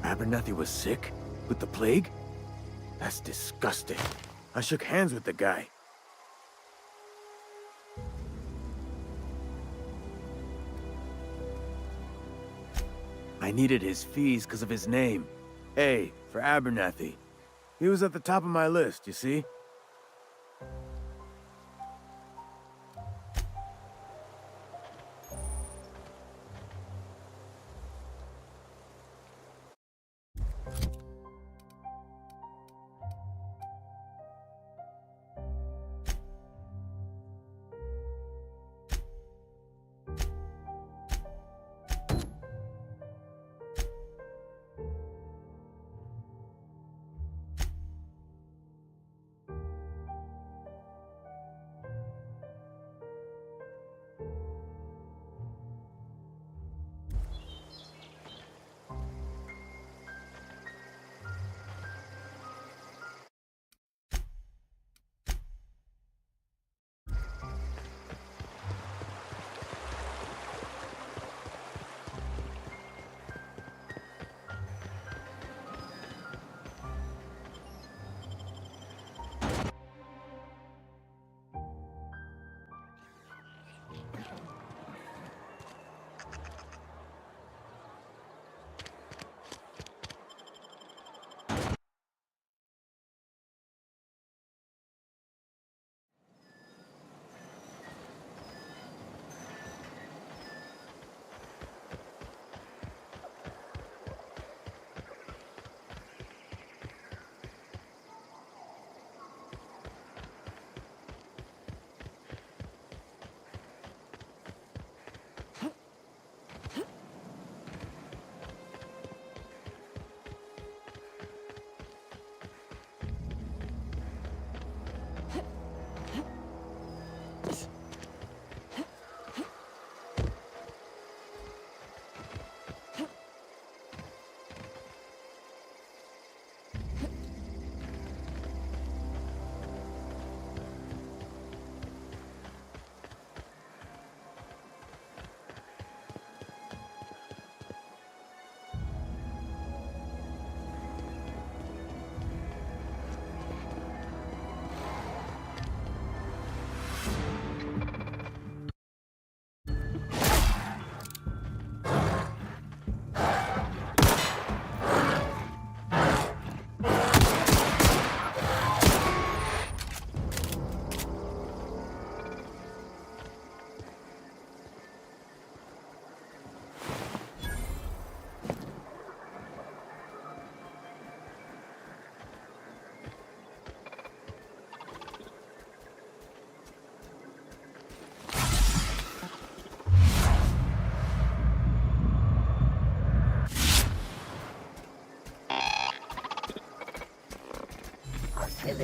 Abernathy was sick? With the plague? That's disgusting. I shook hands with the guy. I needed his fees because of his name. A for Abernathy. He was at the top of my list, you see?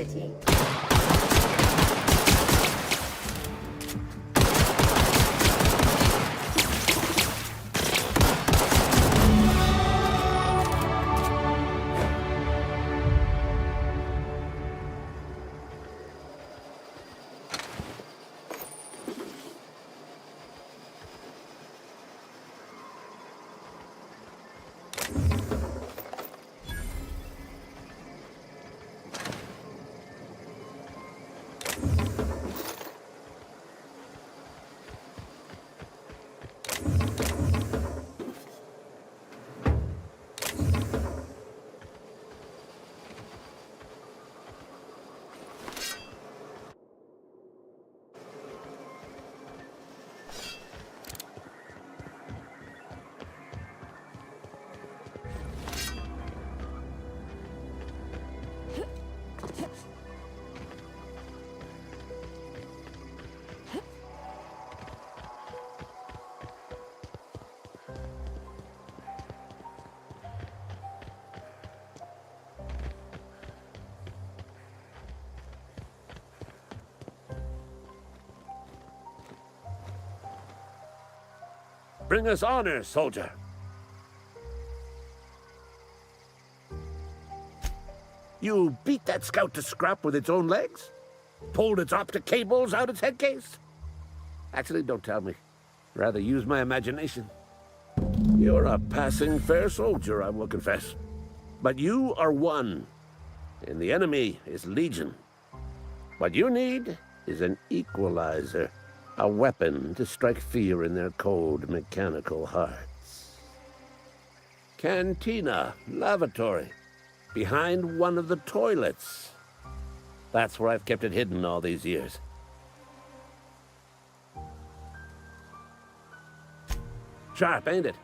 city. Bring us honor, soldier. You beat that scout to scrap with its own legs? Pulled its optic cables out its head case? Actually, don't tell me. Rather use my imagination. You're a passing fair soldier, I will confess. But you are one, and the enemy is legion. What you need is an equalizer. A weapon to strike fear in their cold, mechanical hearts. Cantina, lavatory, behind one of the toilets. That's where I've kept it hidden all these years. Sharp, ain't it?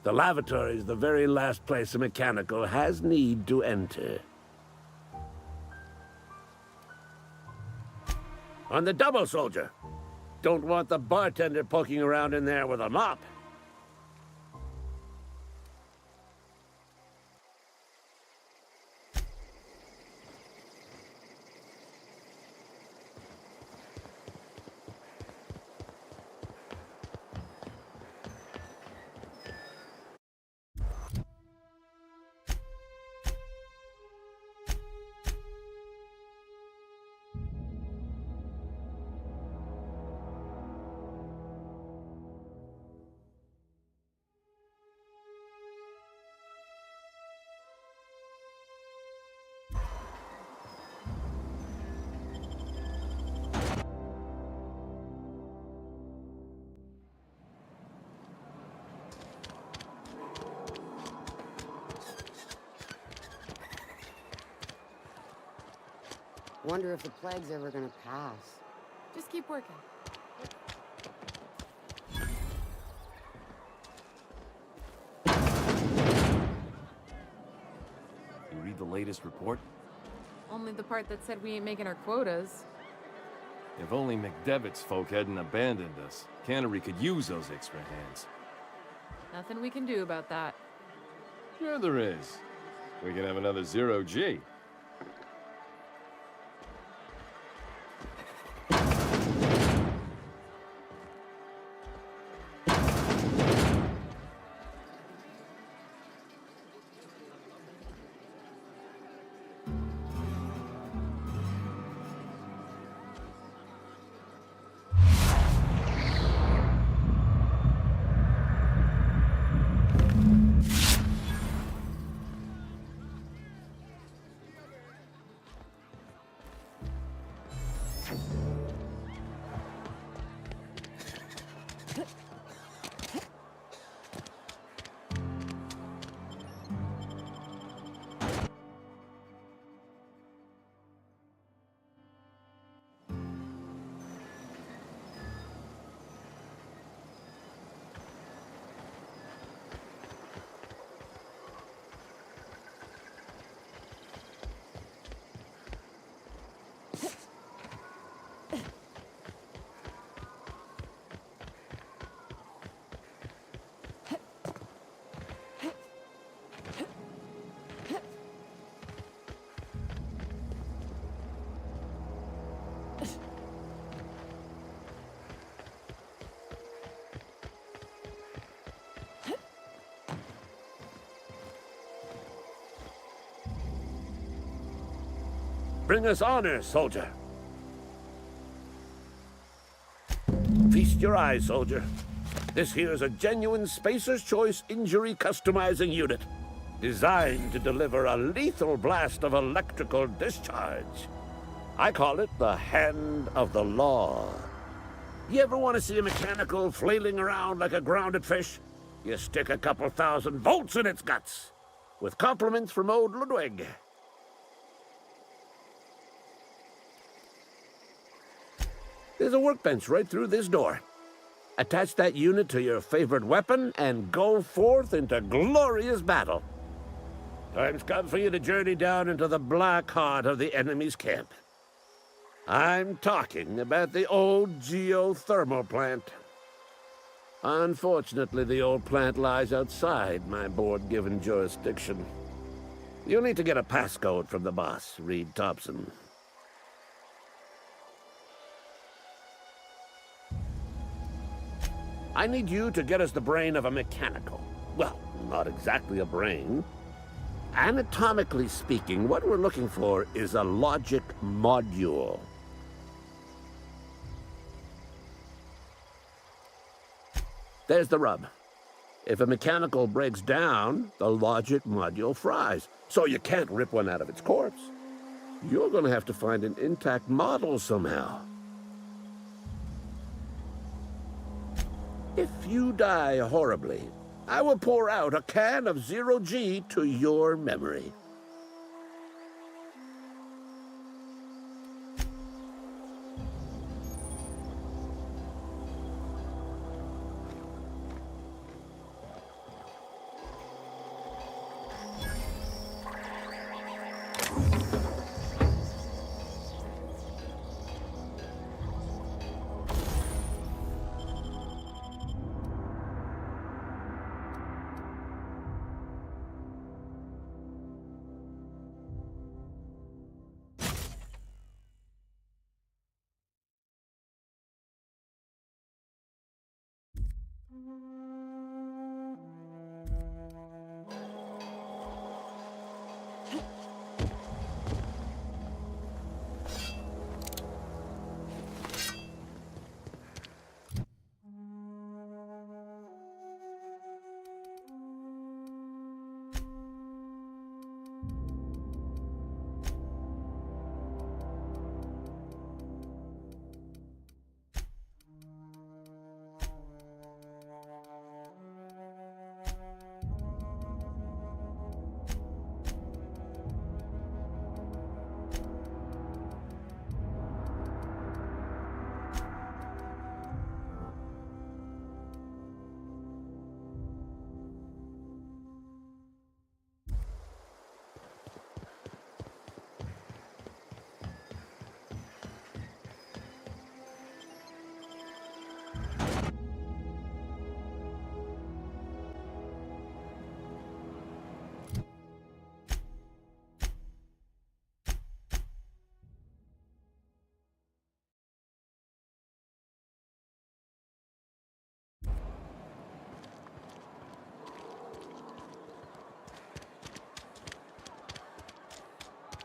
The lavatory is the very last place a mechanical has need to enter. On the double, soldier. Don't want the bartender poking around in there with a mop. Wonder if the plague's ever gonna pass. Just keep working. You read the latest report? Only the part that said we ain't making our quotas. If only McDevitt's folk hadn't abandoned us, Cannery could use those extra hands. Nothing we can do about that. Sure there is. We can have another 0G. Bring us honor, soldier. Feast your eyes, soldier. This here's a genuine Spacer's Choice injury customizing unit, designed to deliver a lethal blast of electrical discharge. I call it the Hand of the Law. You ever want to see a mechanical flailing around like a grounded fish? You stick a couple thousand volts in its guts. With compliments from old Ludwig. There's a workbench right through this door. Attach that unit to your favorite weapon and go forth into glorious battle. Time's come for you to journey down into the black heart of the enemy's camp. I'm talking about the old geothermal plant. Unfortunately, the old plant lies outside my board-given jurisdiction. You'll need to get a passcode from the boss, Reed Thompson. I need you to get us the brain of a mechanical. Well, not exactly a brain. Anatomically speaking, what we're looking for is a logic module. There's the rub. If a mechanical breaks down, the logic module fries. So you can't rip one out of its corpse. You're going to have to find an intact model somehow. If you die horribly, I will pour out a can of 0G to your memory.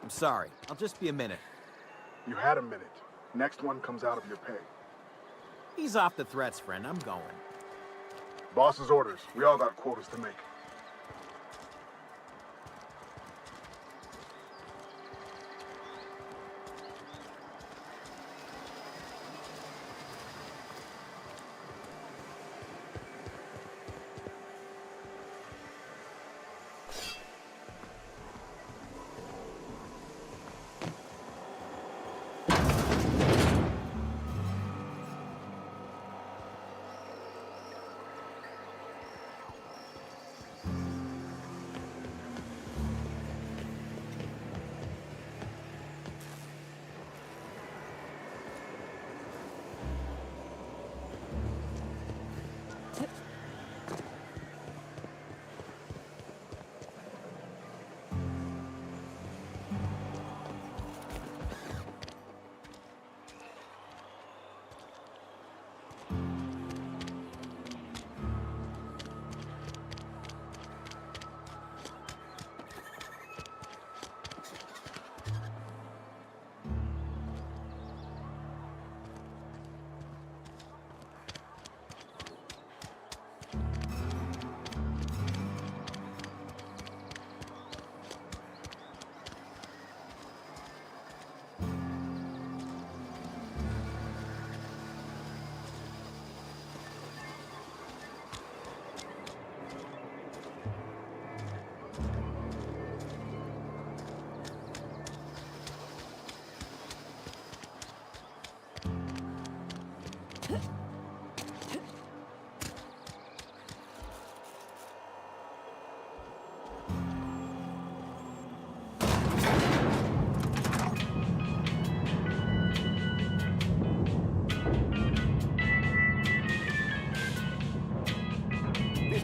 I'm sorry. I'll just be a minute. You had a minute. Next one comes out of your pay. Ease off the threats, friend. I'm going. Boss's orders. We all got quotas to make.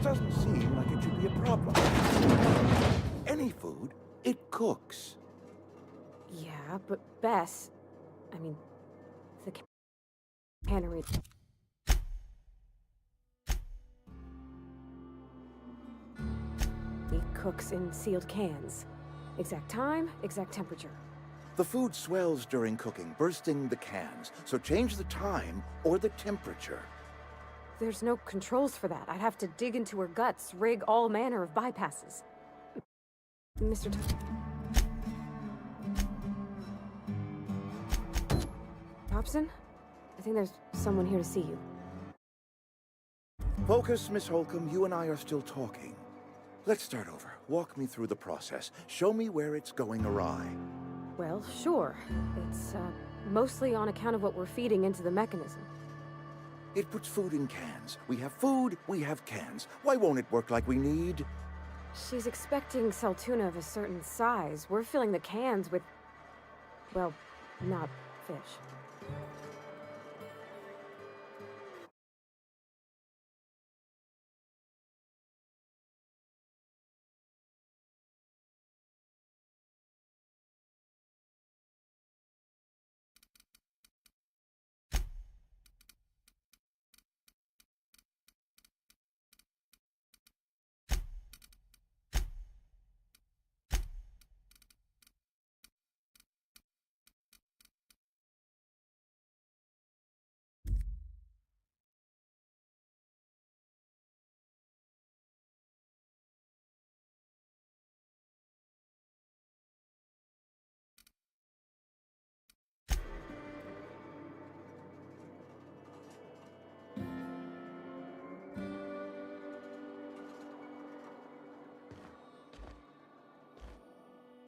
This doesn't seem like it should be a problem. Any food, it cooks. Yeah, but Bess... I mean, the cannery... He cooks in sealed cans. Exact time, exact temperature. The food swells during cooking, bursting the cans. So change the time or the temperature. There's no controls for that. I'd have to dig into her guts, rig all manner of bypasses. Mr. Thompson? I think there's someone here to see you. Focus, Miss Holcomb. You and I are still talking. Let's start over. Walk me through the process. Show me where it's going awry. Well, sure. It's, mostly on account of what we're feeding into the mechanism. It puts food in cans. We have food, we have cans. Why won't it work like we need? She's expecting saltuna of a certain size. We're filling the cans with... well, not fish.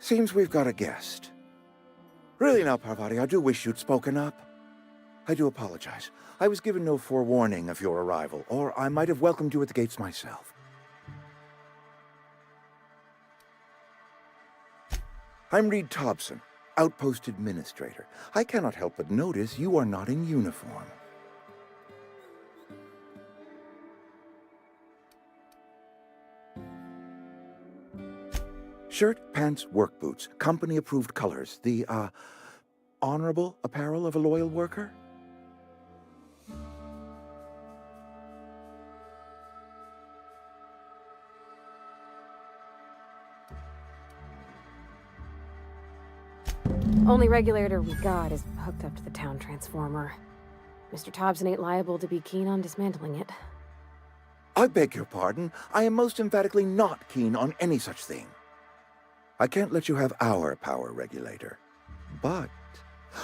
Seems we've got a guest. Really now, Parvati, I do wish you'd spoken up. I do apologize. I was given no forewarning of your arrival, or I might have welcomed you at the gates myself. I'm Reed Thompson, Outpost Administrator. I cannot help but notice you are not in uniform. Shirt, pants, work boots, company-approved colors. The, honorable apparel of a loyal worker? Only regulator we got is hooked up to the town transformer. Mr. Thompson ain't liable to be keen on dismantling it. I beg your pardon. I am most emphatically not keen on any such thing. I can't let you have our power regulator. But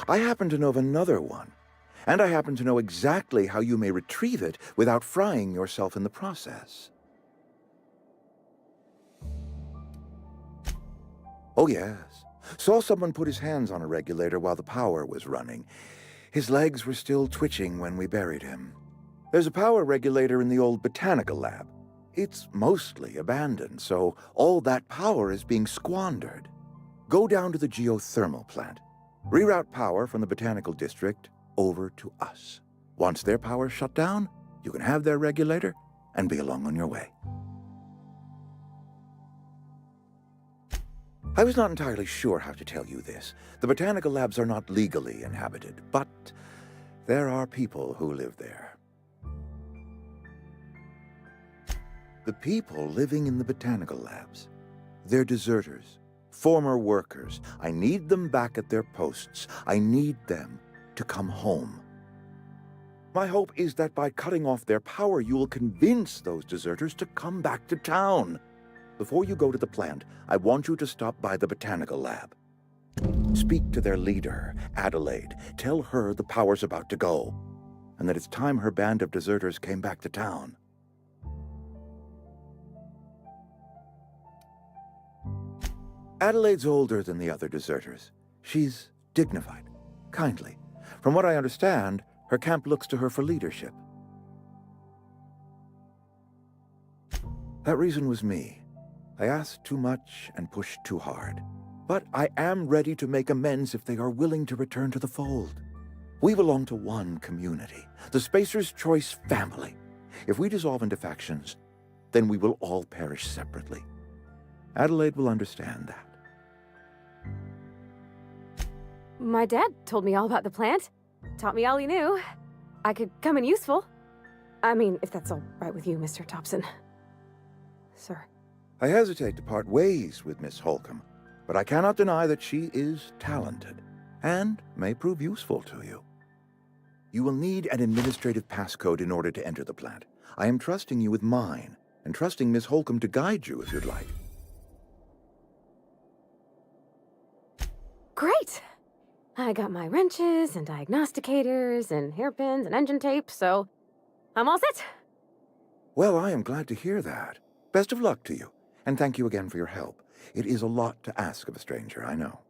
I happen to know of another one. And I happen to know exactly how you may retrieve it without frying yourself in the process. Oh, yes. Saw someone put his hands on a regulator while the power was running. His legs were still twitching when we buried him. There's a power regulator in the old botanical lab. It's mostly abandoned, so all that power is being squandered. Go down to the geothermal plant. Reroute power from the botanical district over to us. Once their power's shut down, you can have their regulator and be along on your way. I was not entirely sure how to tell you this. The botanical labs are not legally inhabited, but there are people who live there. The people living in the botanical labs, they're deserters, former workers. I need them back at their posts. I need them to come home. My hope is that by cutting off their power, you will convince those deserters to come back to town. Before you go to the plant, I want you to stop by the botanical lab. Speak to their leader, Adelaide. Tell her the power's about to go, and that it's time her band of deserters came back to town. Adelaide's older than the other deserters. She's dignified, kindly. From what I understand, Her camp looks to her for leadership. That reason was me. I asked too much and pushed too hard. But I am ready to make amends if they are willing to return to the fold. We belong to one community, the Spacer's Choice family. If we dissolve into factions, then we will all perish separately. Adelaide will understand that. My dad told me all about the plant. Taught me all he knew. I could come in useful. I mean, if that's all right with you, Mr. Thompson. Sir. I hesitate to part ways with Miss Holcomb, but I cannot deny that she is talented and may prove useful to you. You will need an administrative passcode in order to enter the plant. I am trusting you with mine, and trusting Miss Holcomb to guide you if you'd like. Great! I got my wrenches and diagnosticators and hairpins and engine tape, so I'm all set. Well, I am glad to hear that. Best of luck to you, and thank you again for your help. It is a lot to ask of a stranger, I know.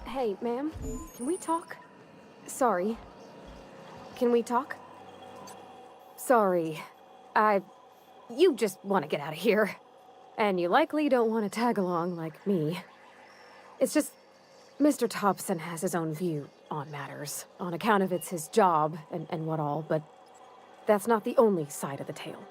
Hey, ma'am, can we talk? Sorry. Can we talk? Sorry. You just want to get out of here. And you likely don't want to tag along like me. It's just, Mr. Thompson has his own view on matters, on account of it's his job and what all, but that's not the only side of the tale.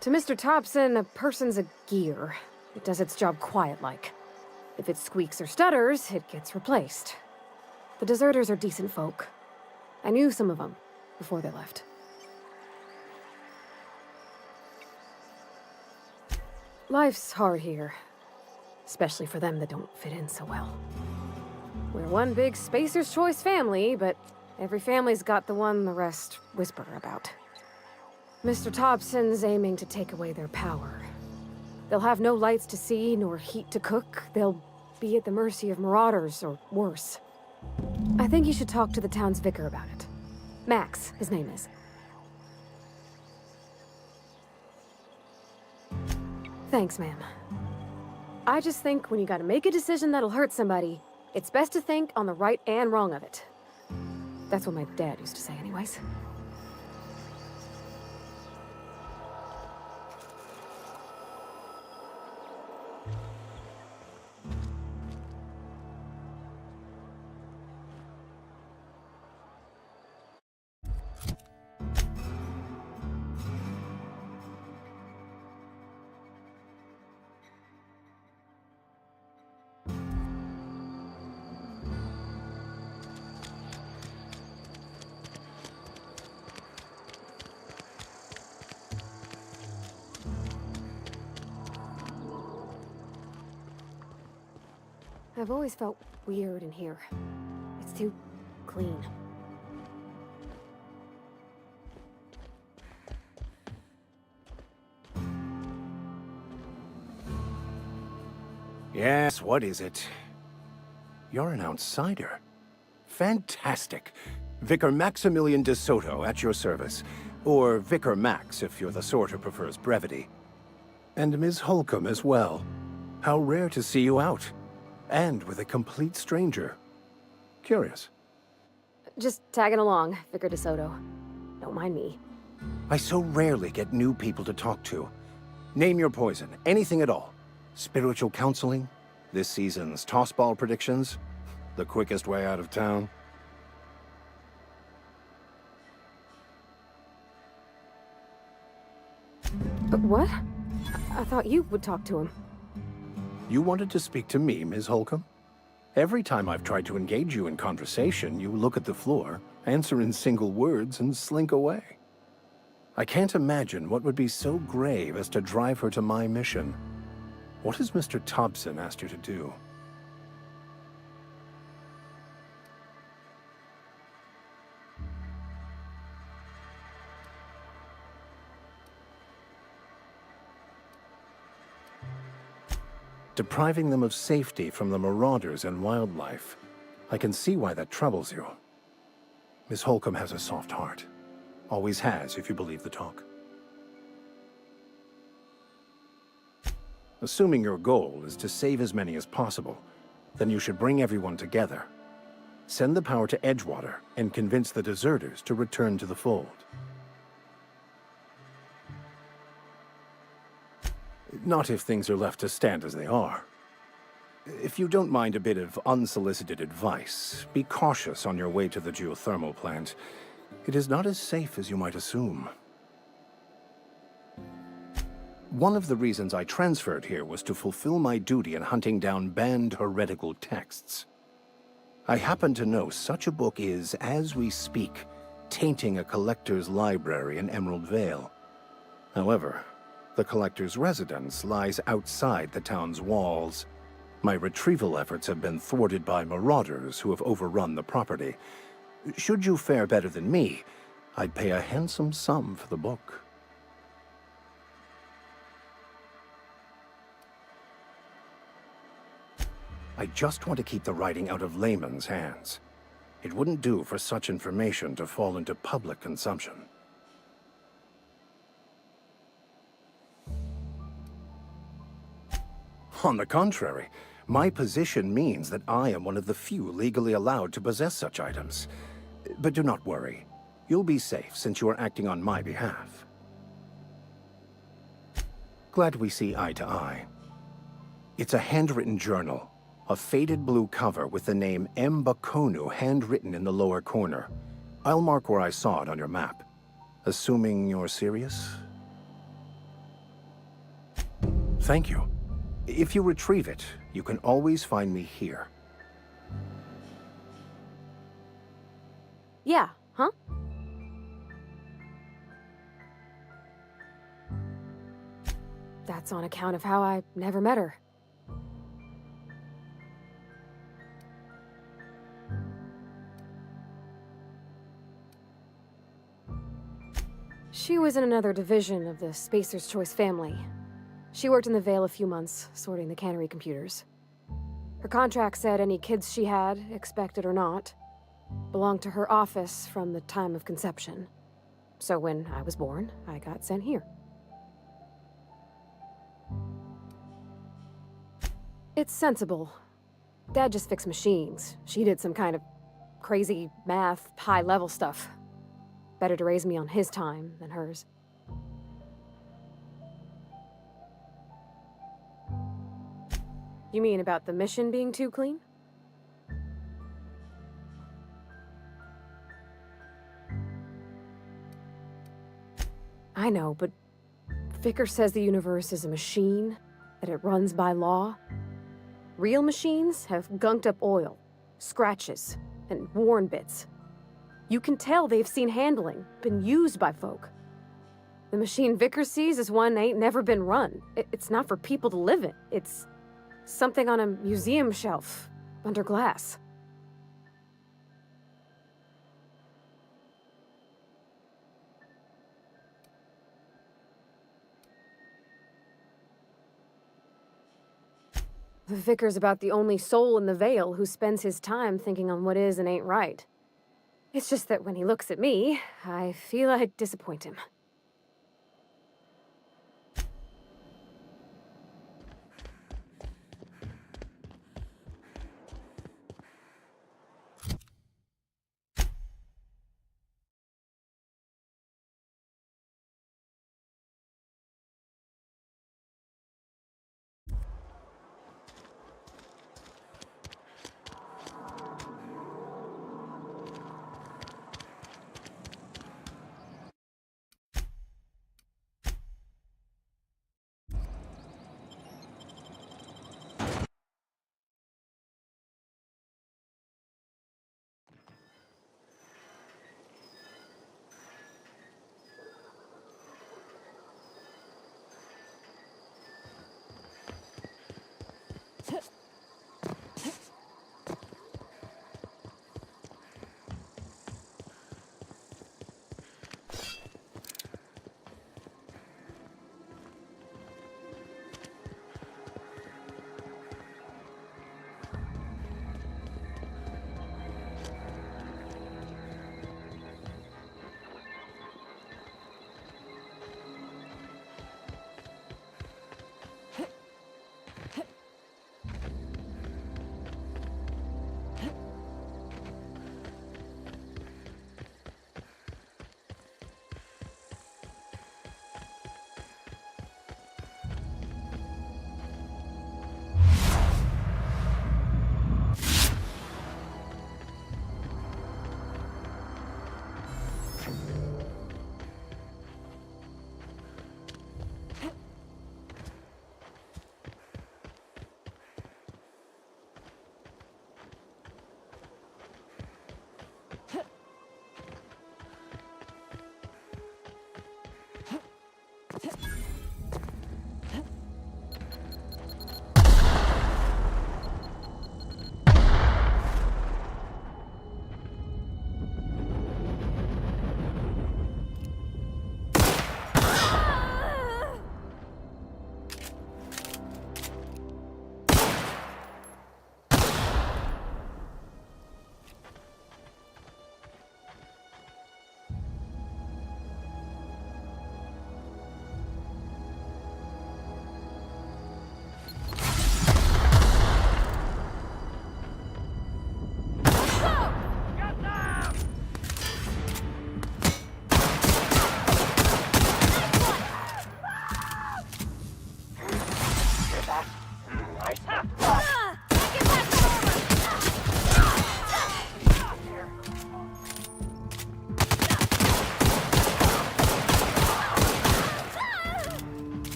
To Mr. Thompson, a person's a gear. It does its job quiet-like. If it squeaks or stutters, it gets replaced. The deserters are decent folk. I knew some of them before they left. Life's hard here, especially for them that don't fit in so well. We're one big Spacer's Choice family, but every family's got the one the rest whisper about. Mr. Thompson's aiming to take away their power. They'll have no lights to see, nor heat to cook. They'll be at the mercy of marauders, or worse. I think you should talk to the town's vicar about it. Max, his name is. Thanks, ma'am. I just think when you gotta make a decision that'll hurt somebody, it's best to think on the right and wrong of it. That's what my dad used to say anyways. I've always felt weird in here. It's too clean. Yes, what is it? You're an outsider. Fantastic. Vicar Maximilian de Soto at your service. Or Vicar Max, if you're the sort who prefers brevity. And Ms. Holcomb as well. How rare to see you out. And with a complete stranger. Curious. Just tagging along, Vicar de Soto. Don't mind me. I so rarely get new people to talk to. Name your poison, anything at all. Spiritual counseling, this season's tossball predictions, the quickest way out of town. What? I thought you would talk to him. You wanted to speak to me, Ms. Holcomb? Every time I've tried to engage you in conversation, you look at the floor, answer in single words, and slink away. I can't imagine what would be so grave as to drive her to my mission. What has Mr. Thompson asked you to do? Depriving them of safety from the marauders and wildlife. I can see why that troubles you. Miss Holcomb has a soft heart. Always has, if you believe the talk. Assuming your goal is to save as many as possible, then you should bring everyone together. Send the power to Edgewater and convince the deserters to return to the fold. Not if things are left to stand as they are. If you don't mind a bit of unsolicited advice, be cautious on your way to the geothermal plant. It is not as safe as you might assume. One of the reasons I transferred here was to fulfill my duty in hunting down banned heretical texts. I happen to know such a book is, as we speak, tainting a collector's library in Emerald Vale. However, the collector's residence lies outside the town's walls. My retrieval efforts have been thwarted by marauders who have overrun the property. Should you fare better than me, I'd pay a handsome sum for the book. I just want to keep the writing out of layman's hands. It wouldn't do for such information to fall into public consumption. On the contrary, my position means that I am one of the few legally allowed to possess such items. But do not worry. You'll be safe since you are acting on my behalf. Glad we see eye to eye. It's a handwritten journal. A faded blue cover with the name M. Bakonu handwritten in the lower corner. I'll mark where I saw it on your map. Assuming you're serious? Thank you. If you retrieve it, you can always find me here. Yeah, huh? That's on account of how I never met her. She was in another division of the Spacer's Choice family. She worked in the Vale a few months, sorting the cannery computers. Her contract said any kids she had, expected or not, belonged to her office from the time of conception. So when I was born, I got sent here. It's sensible. Dad just fixed machines. She did some kind of crazy math, high-level stuff. Better to raise me on his time than hers. You mean about the mission being too clean? I know, but Vicker says the universe is a machine, that it runs by law. Real machines have gunked up oil, scratches, and worn bits. You can tell they've seen handling, been used by folk. The machine Vicker sees is one ain't never been run. It's not for people to live in. It's something on a museum shelf, under glass. The Vicar's about the only soul in the Vale who spends his time thinking on what is and ain't right. It's just that when he looks at me, I feel I disappoint him.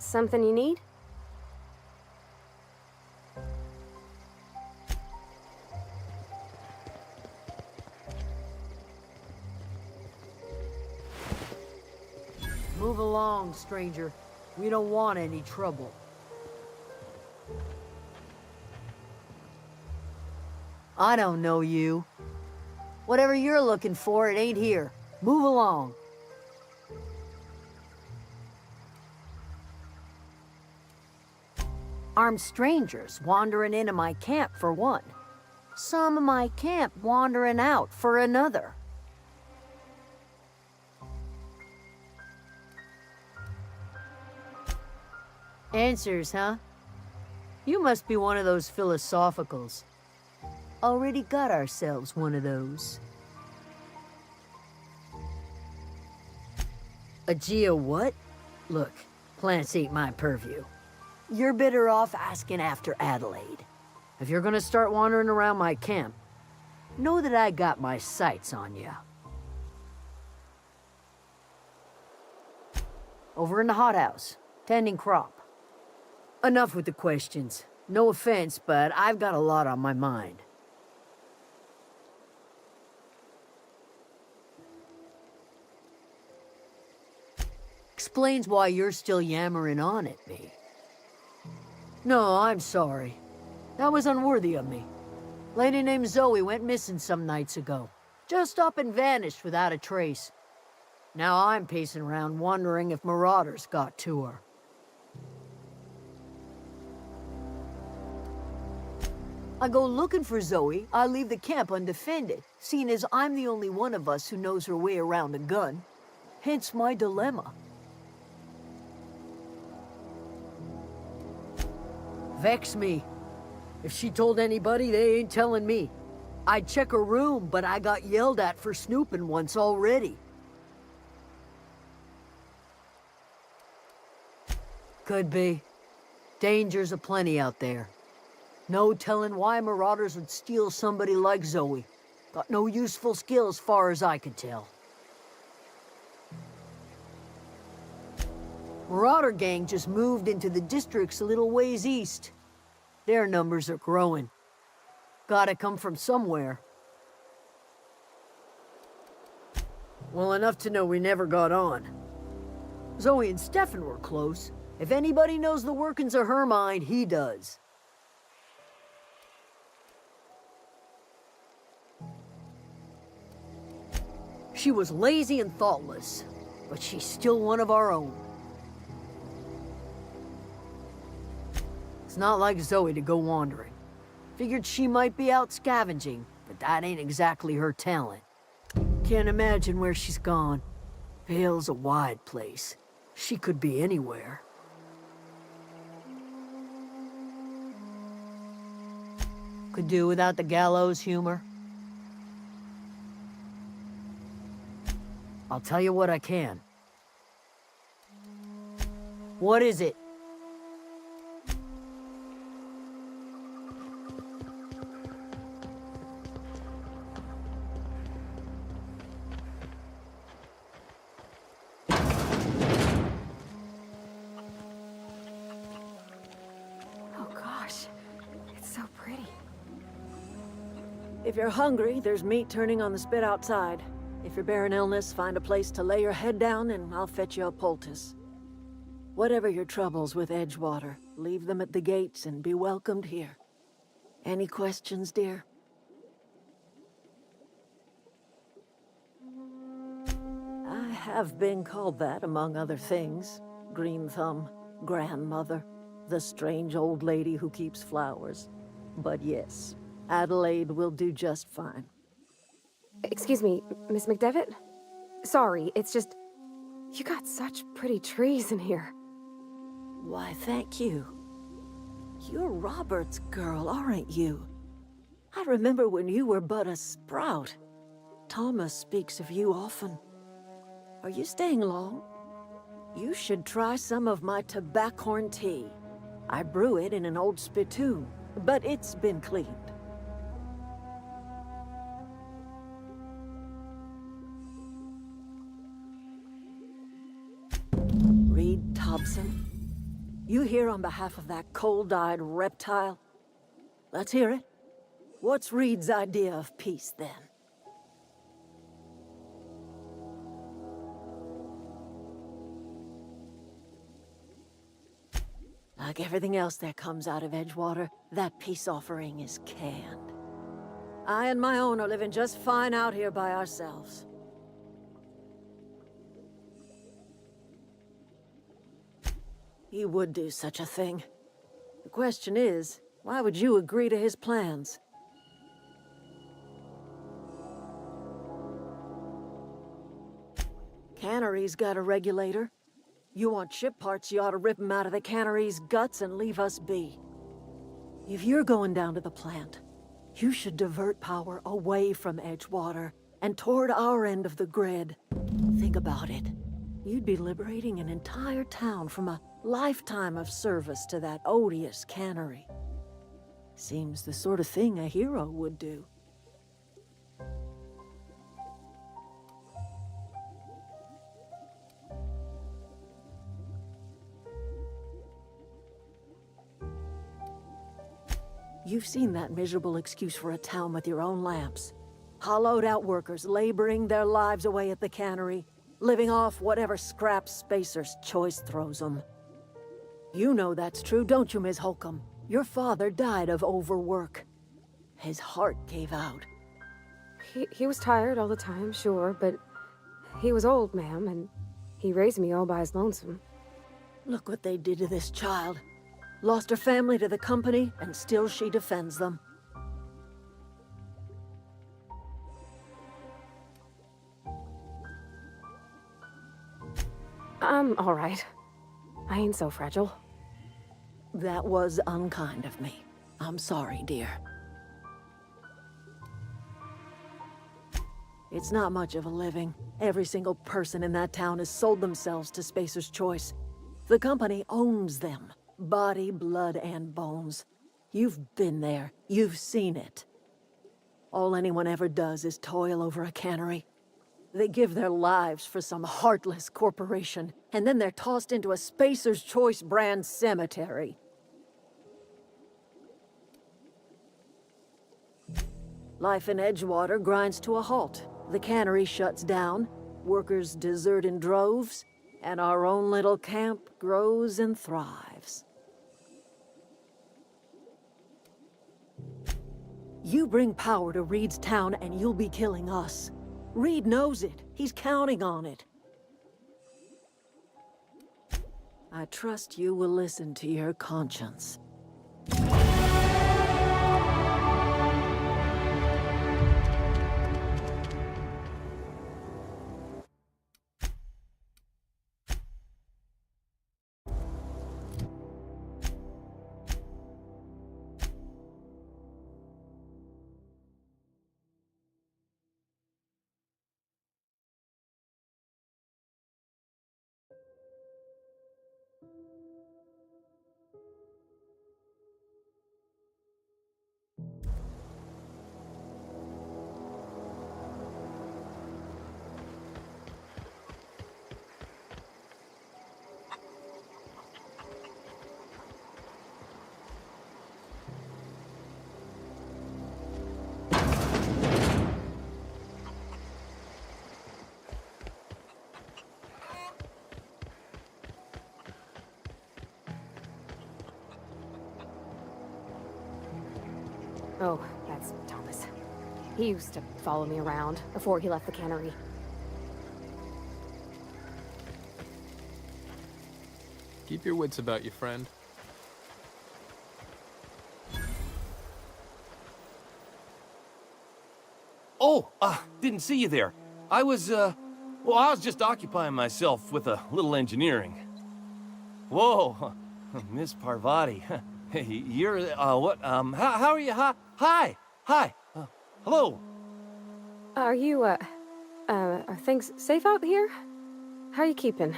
Something you need? Move along, stranger. We don't want any trouble. I don't know you. Whatever you're looking for, it ain't here. Move along. Armed strangers wandering into my camp for one. Some of my camp wandering out for another. Answers, huh? You must be one of those philosophicals. Already got ourselves one of those. A geo what? Look, plants ain't my purview. You're better off asking after Adelaide. If you're gonna start wandering around my camp, know that I got my sights on you. Over in the hothouse, tending crop. Enough with the questions. No offense, but I've got a lot on my mind. Explains why you're still yammering on at me. No, I'm sorry. That was unworthy of me. Lady named Zoe went missing some nights ago. Just up and vanished without a trace. Now I'm pacing around wondering if marauders got to her. I go looking for Zoe, I leave the camp undefended, seeing as I'm the only one of us who knows her way around a gun. Hence my dilemma. Vex me. If she told anybody, they ain't telling me. I'd check her room, but I got yelled at for snooping once already. Could be. Dangers aplenty out there. No telling why marauders would steal somebody like Zoe. Got no useful skill as far as I could tell. Marauder gang just moved into the districts a little ways east. Their numbers are growing. Gotta come from somewhere. Well, enough to know we never got on. Zoe and Stefan were close. If anybody knows the workings of her mind, he does. She was lazy and thoughtless, but she's still one of our own. It's not like Zoe to go wandering. Figured she might be out scavenging, but that ain't exactly her talent. Can't imagine where she's gone. Vale's a wide place. She could be anywhere. Could do without the gallows humor. I'll tell you what I can. What is it? If you're hungry, there's meat turning on the spit outside. If you're bearing illness, find a place to lay your head down and I'll fetch you a poultice. Whatever your troubles with Edgewater, leave them at the gates and be welcomed here. Any questions, dear? I have been called that, among other things. Green Thumb, grandmother, the strange old lady who keeps flowers. But yes, Adelaide will do just fine. Excuse me, Miss McDevitt? Sorry, it's just... You got such pretty trees in here. Why, thank you. You're Robert's girl, aren't you? I remember when you were but a sprout. Thomas speaks of you often. Are you staying long? You should try some of my tobaccorn tea. I brew it in an old spittoon, but it's been cleaned. Reed Thompson? You here on behalf of that cold-eyed reptile? Let's hear it. What's Reed's idea of peace, then? Like everything else that comes out of Edgewater, that peace offering is canned. I and my own are living just fine out here by ourselves. He would do such a thing. The question is, why would you agree to his plans? Cannery's got a regulator. You want ship parts, you ought to rip 'em out of the cannery's guts and leave us be. If you're going down to the plant, you should divert power away from Edgewater and toward our end of the grid. Think about it. You'd be liberating an entire town from a lifetime of service to that odious cannery. Seems the sort of thing a hero would do. You've seen that miserable excuse for a town with your own lamps. Hollowed out workers laboring their lives away at the cannery, living off whatever scraps Spacer's Choice throws them. You know that's true, don't you, Ms. Holcomb? Your father died of overwork. His heart gave out. He was tired all the time, sure, but he was old, ma'am, and he raised me all by his lonesome. Look what they did to this child. Lost her family to the company, and still she defends them. I'm all right. I ain't so fragile. That was unkind of me. I'm sorry, dear. It's not much of a living. Every single person in that town has sold themselves to Spacer's Choice. The company owns them. Body, blood, and bones. You've been there. You've seen it. All anyone ever does is toil over a cannery. They give their lives for some heartless corporation, and then they're tossed into a Spacer's Choice brand cemetery. Life in Edgewater grinds to a halt. The cannery shuts down. workers desert in droves, and our own little camp grows and thrives. You bring power to Reed's town and you'll be killing us. Reed knows it. He's counting on it. I trust you will listen to your conscience. Oh, that's Thomas. He used to follow me around before he left the cannery. Keep your wits about you, friend. Oh, didn't see you there. I was just occupying myself with a little engineering. Whoa, Miss Parvati. Hey, you're, what, how are you? Hi, hello. Are you, are things safe out here? How are you keeping?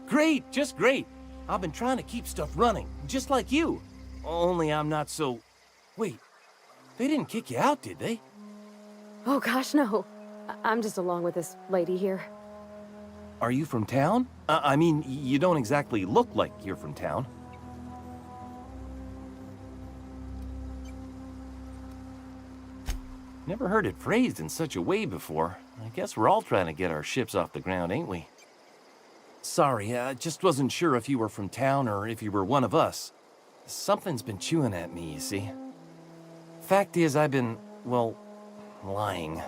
Great, just great. I've been trying to keep stuff running, just like you. Only I'm not so... Wait, they didn't kick you out, did they? Oh gosh, no. I'm just along with this lady here. Are you from town? I mean, you don't exactly look like you're from town. Never heard it phrased in such a way before. I guess we're all trying to get our ships off the ground, ain't we? Sorry, I just wasn't sure if you were from town or if you were one of us. Something's been chewing at me, you see. Fact is, I've been, well, lying.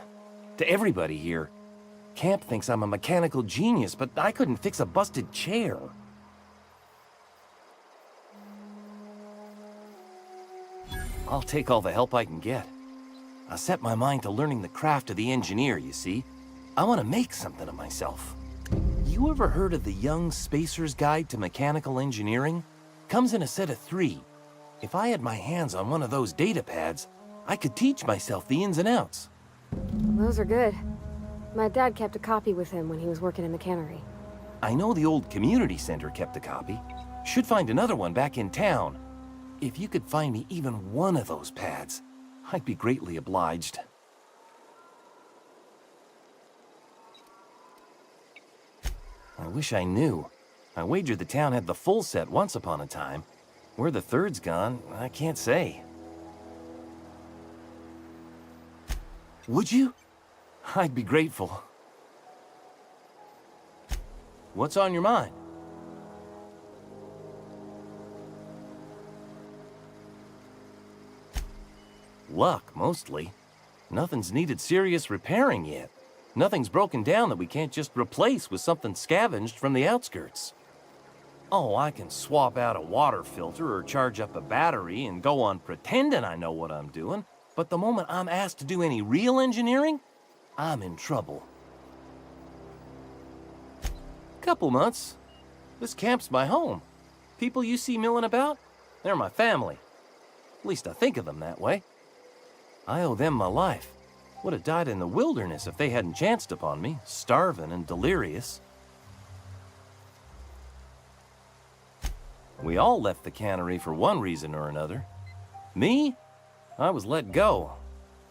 To everybody here. Camp thinks I'm a mechanical genius, but I couldn't fix a busted chair. I'll take all the help I can get. I set my mind to learning the craft of the engineer, you see. I want to make something of myself. You ever heard of the Young Spacer's Guide to Mechanical Engineering? Comes in a set of 3. If I had my hands on one of those data pads, I could teach myself the ins and outs. Those are good. My dad kept a copy with him when he was working in the cannery. I know the old community center kept a copy. Should find another one back in town. If you could find me even one of those pads, I'd be greatly obliged. I wish I knew. I wagered the town had the full set once upon a time. Where the third's gone, I can't say. Would you? I'd be grateful. What's on your mind? Luck, mostly. Nothing's needed serious repairing yet. Nothing's broken down that we can't just replace with something scavenged from the outskirts. Oh, I can swap out a water filter or charge up a battery and go on pretending I know what I'm doing, but the moment I'm asked to do any real engineering, I'm in trouble. Couple months. This camp's my home. People you see milling about, they're my family. At least I think of them that way. I owe them my life. Would have died in the wilderness if they hadn't chanced upon me, starving and delirious. We all left the cannery for one reason or another. Me? I was let go,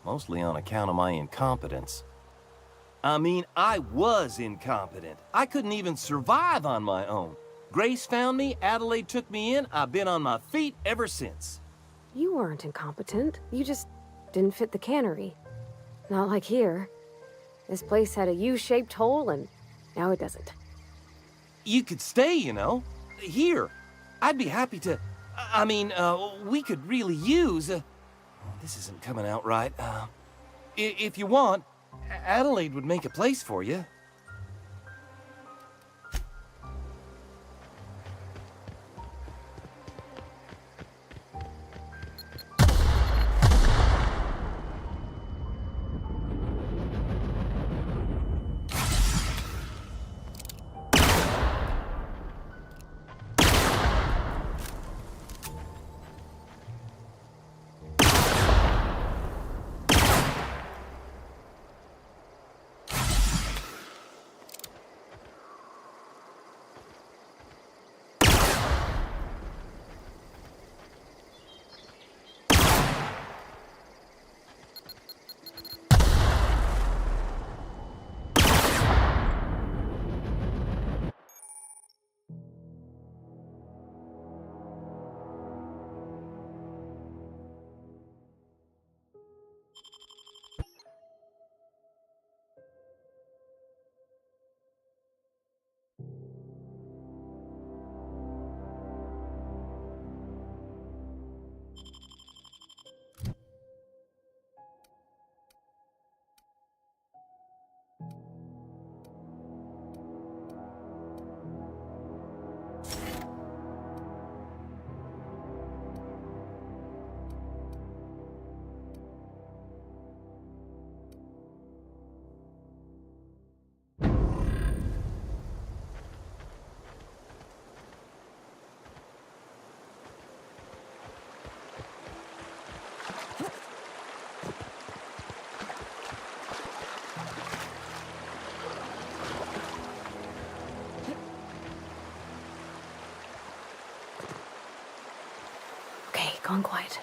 mostly on account of my incompetence. I mean, I was incompetent. I couldn't even survive on my own. Grace found me, Adelaide took me in, I've been on my feet ever since. You weren't incompetent. You just didn't fit the cannery. Not like here. This place had a U-shaped hole, and now it doesn't. You could stay, you know. Here. I'd be happy to... we could really use... this isn't coming out right. If you want, Adelaide would make a place for you. Gone quiet.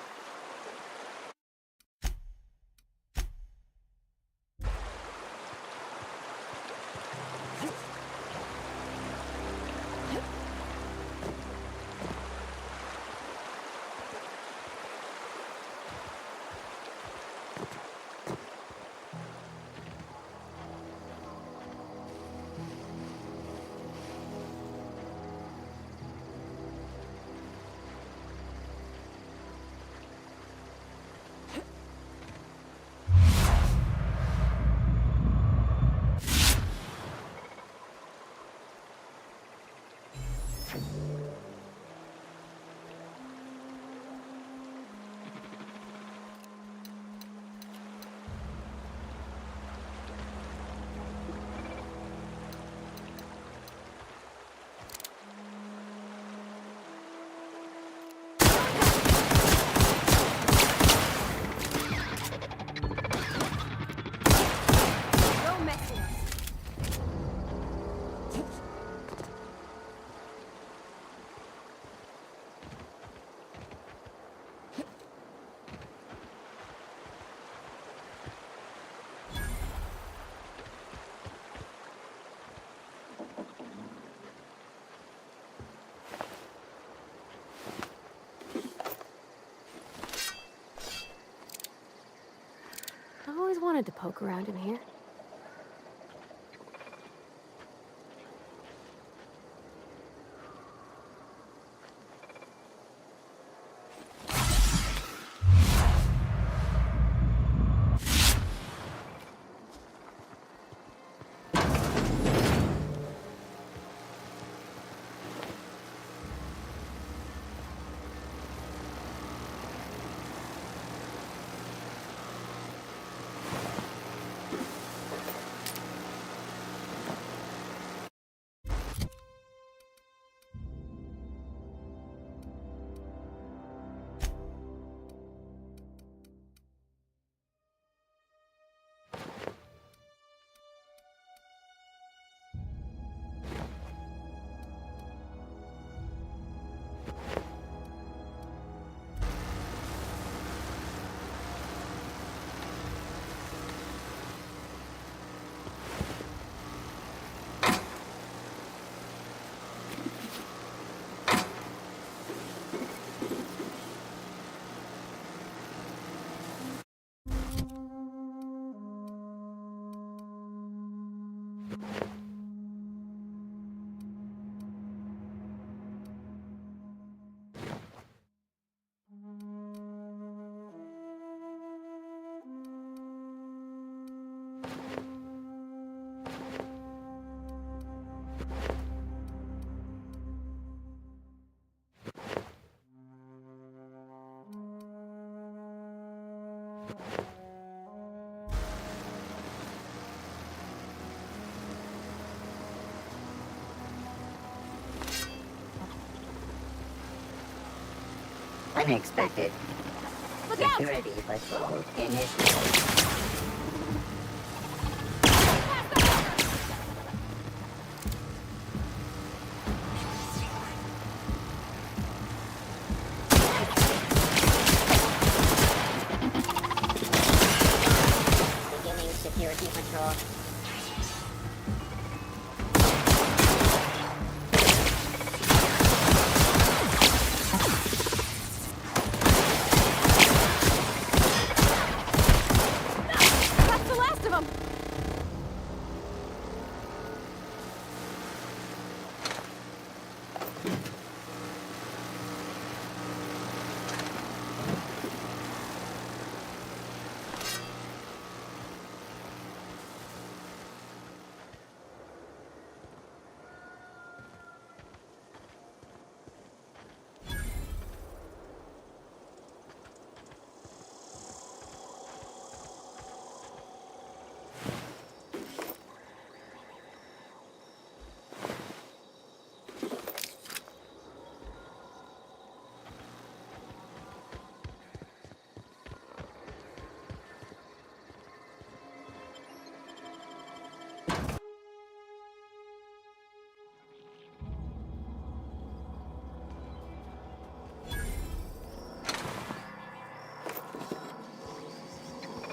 I always wanted to poke around in here. Unexpected. Look out! Security patrol initiated. Beginning security patrol. That's the last of them!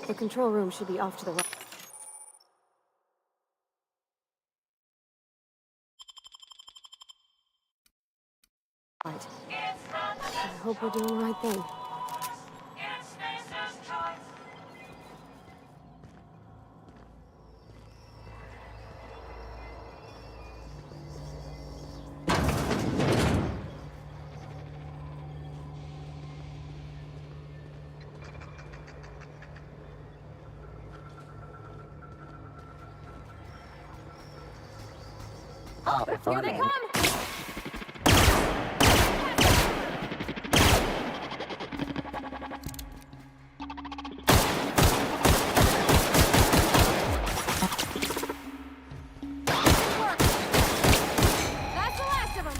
The control room should be off to the right. I hope we're doing the right thing. All Here they performing. come! That's the last of them!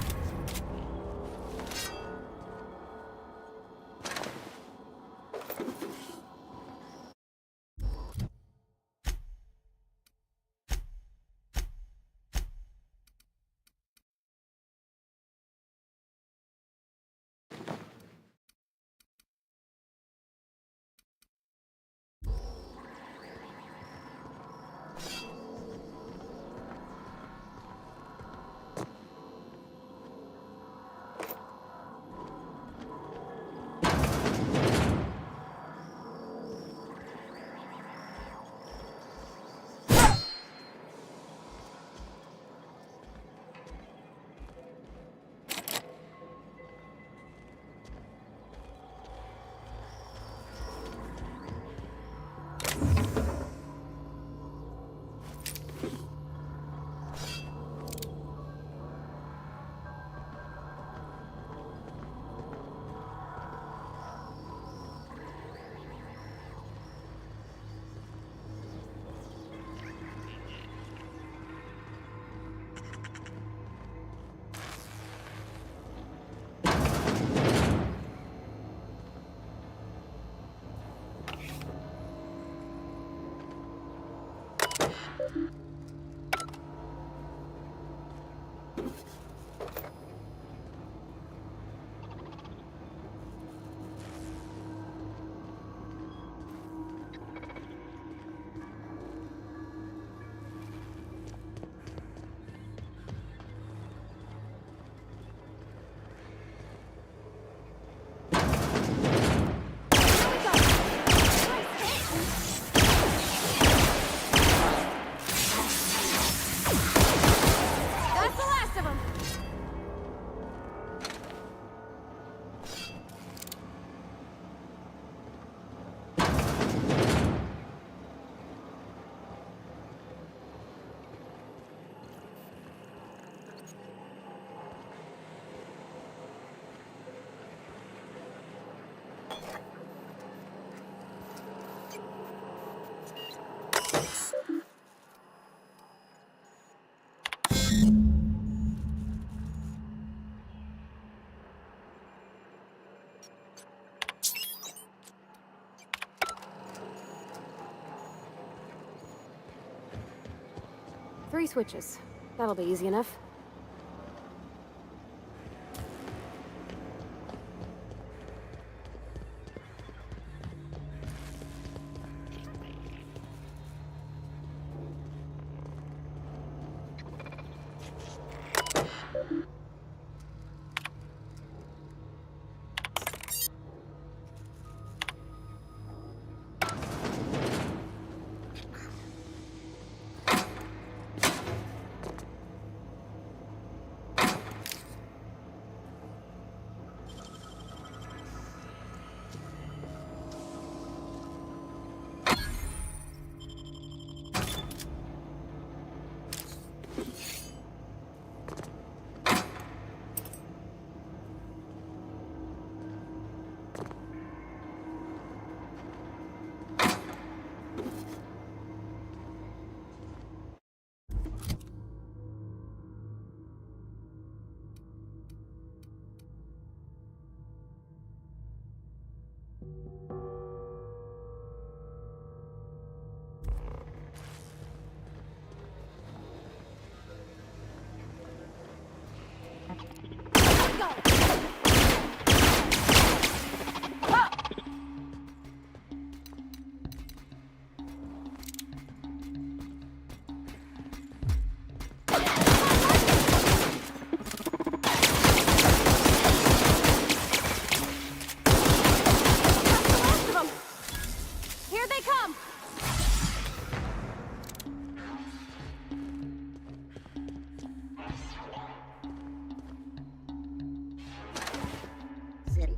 3 switches. That'll be easy enough.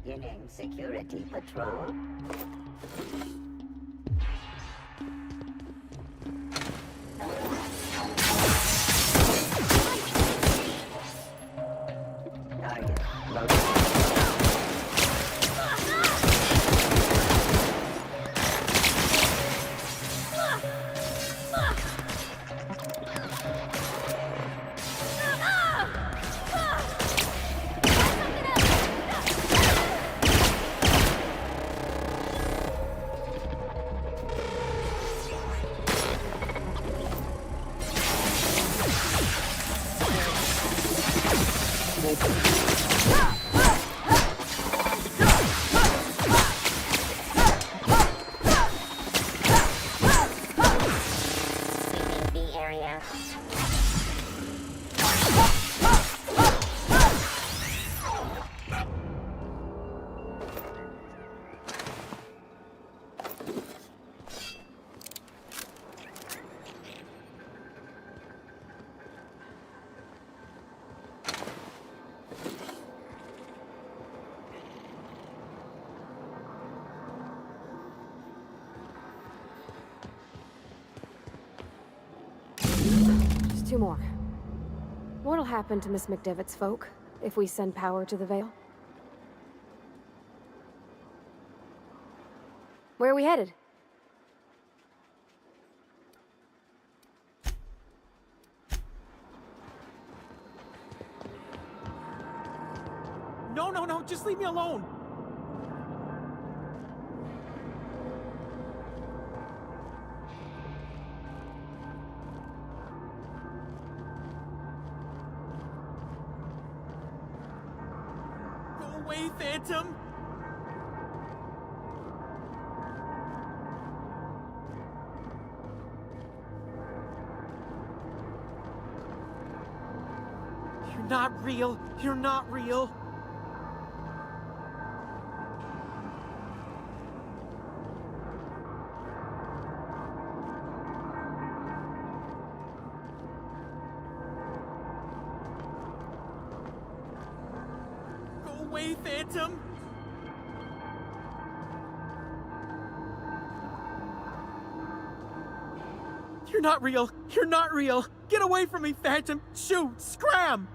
Beginning security patrol. Target located. Just 2 more. What'll happen to Miss McDevitt's folk if we send power to the Vale? Where are we headed? No, just leave me alone! Go away, Phantom! You're not real! You're not real! Phantom? You're not real! You're not real! Get away from me, Phantom! Shoot! Scram!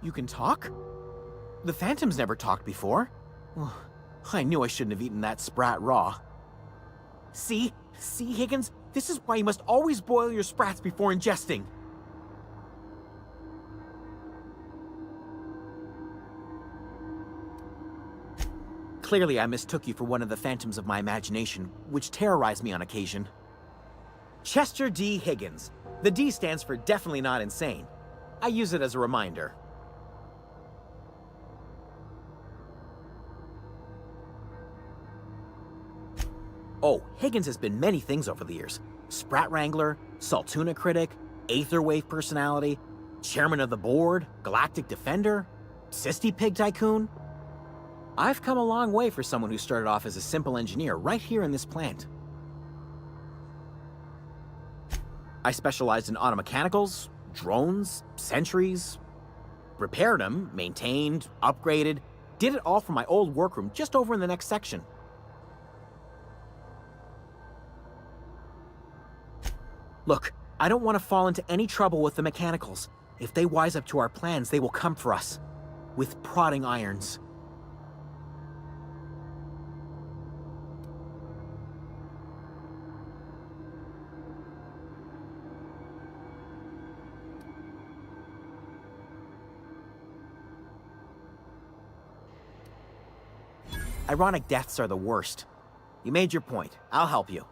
You can talk? The Phantom's never talked before. I knew I shouldn't have eaten that sprat raw. See, Higgins? This is why you must always boil your sprats before ingesting. Clearly, I mistook you for one of the phantoms of my imagination, which terrorized me on occasion. Chester D. Higgins. The D stands for definitely not insane. I use it as a reminder. Oh, Higgins has been many things over the years. Sprat Wrangler, Saltuna Critic, Aetherwave Personality, Chairman of the Board, Galactic Defender, Sisty Pig Tycoon. I've come a long way for someone who started off as a simple engineer right here in this plant. I specialized in automechanicals, drones, sentries, repaired them, maintained, upgraded, did it all from my old workroom just over in the next section. Look, I don't want to fall into any trouble with the mechanicals. If they wise up to our plans, they will come for us. With prodding irons. Ironic deaths are the worst. You made your point. I'll help you.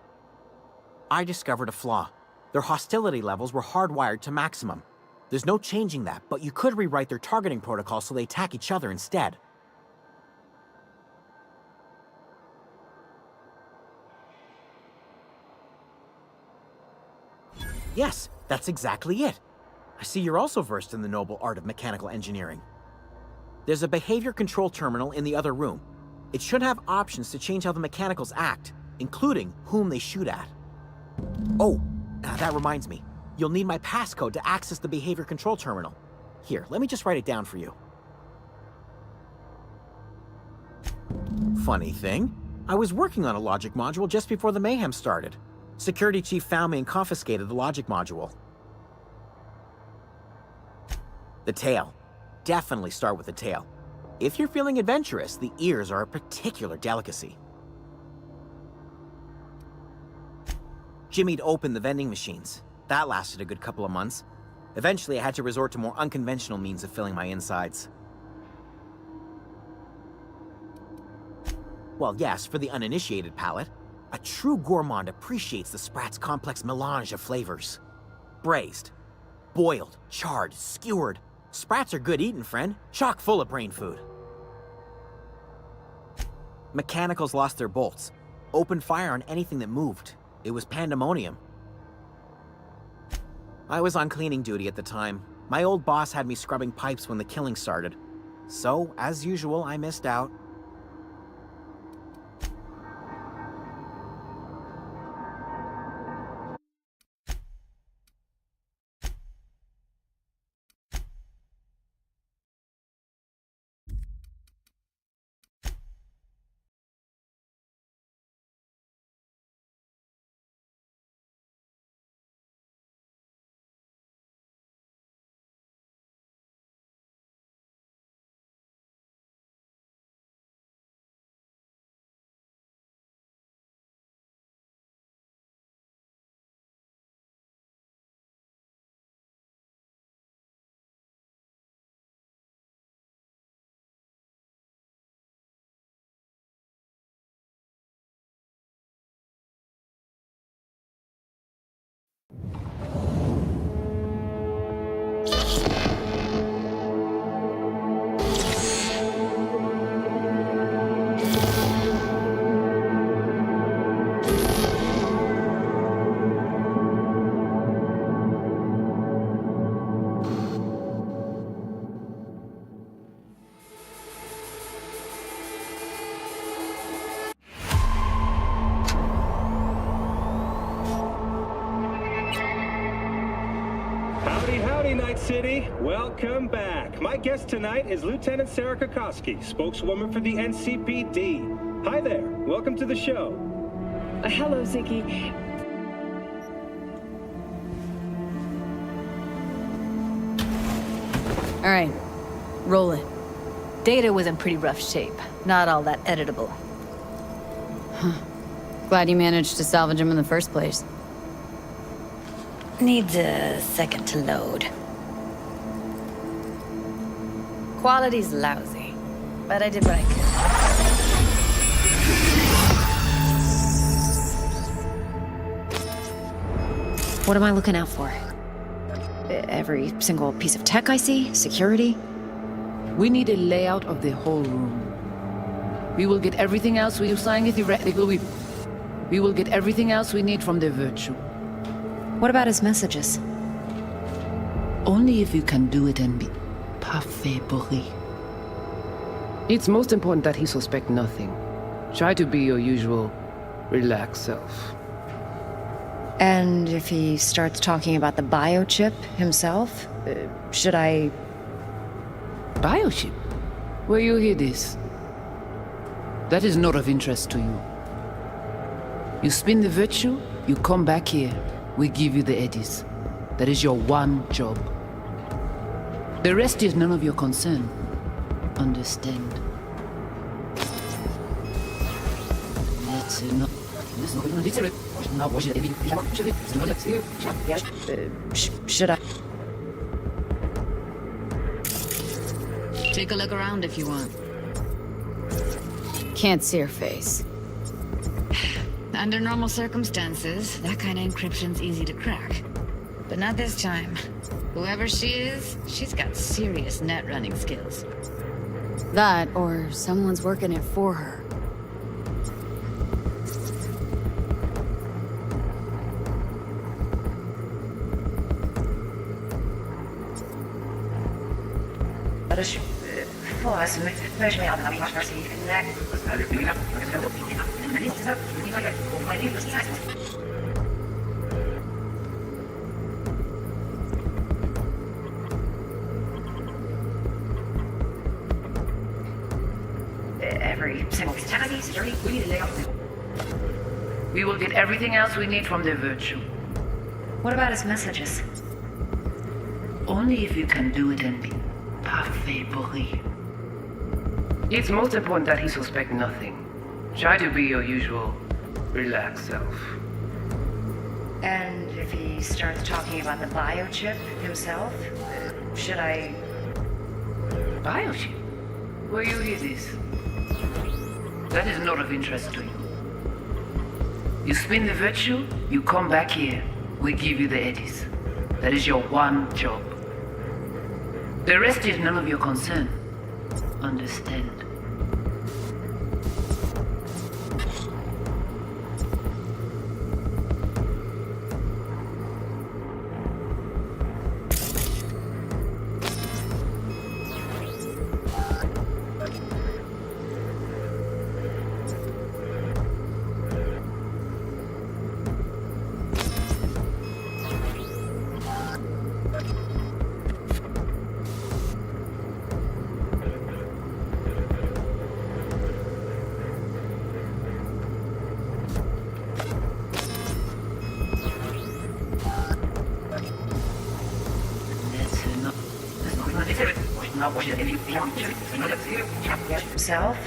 I discovered a flaw. Their hostility levels were hardwired to maximum. There's no changing that, but you could rewrite their targeting protocol so they attack each other instead. Yes, that's exactly it. I see you're also versed in the noble art of mechanical engineering. There's a behavior control terminal in the other room. It should have options to change how the mechanicals act, including whom they shoot at. Oh, that reminds me. You'll need my passcode to access the behavior control terminal. Here, let me just write it down for you. Funny thing, I was working on a logic module just before the mayhem started. Security chief found me and confiscated the logic module. The tail. Definitely start with the tail. If you're feeling adventurous, the ears are a particular delicacy. Jimmy'd opened the vending machines. That lasted a good couple of months. Eventually, I had to resort to more unconventional means of filling my insides. Well, yes, for the uninitiated palate, a true gourmand appreciates the Sprat's complex melange of flavors. Braised, boiled, charred, skewered. Sprats are good eating, friend. Chock full of brain food. Mechanicals lost their bolts. Opened fire on anything that moved. It was pandemonium. I was on cleaning duty at the time. My old boss had me scrubbing pipes when the killing started. So, as usual, I missed out. Night City, welcome back. My guest tonight is Lieutenant Sarah Kokoski, spokeswoman for the NCPD. Hi there, welcome to the show. Hello, Ziggy. All right, roll it. Data was in pretty rough shape, not all that editable. Huh. Glad you managed to salvage him in the first place. Needs a second to load. Quality's lousy, but I did what I could. What am I looking out for? Every single piece of tech I see? Security? We need a layout of the whole room. We will get everything else we will get everything else we need from the virtue. What about his messages? Only if you can do it and be parfait bourré. It's most important that he suspect nothing. Try to be your usual relaxed self. And if he starts talking about the biochip himself, should I... Biochip? Where you hear this? That is not of interest to you. You spin the virtue, you come back here, we give you the eddies. That is your one job. The rest is none of your concern. Understand? Should I... Take a look around if you want. Can't see her face. Under normal circumstances, that kind of encryption's easy to crack. But not this time. Whoever she is, she's got serious net running skills. That, or someone's working it for her. Every single security, we need to lay off. We will get everything else we need from the virtue. What about his messages? Only if you can do it and be parfait bourré. It's most important that he suspect nothing. Try to be your usual relaxed self. And if he starts talking about the biochip himself, should I... Biochip? Where you hear this? That is not of interest to you. You spin the virtue, you come back here, we give you the eddies. That is your one job. The rest is none of your concern. Understand? Himself?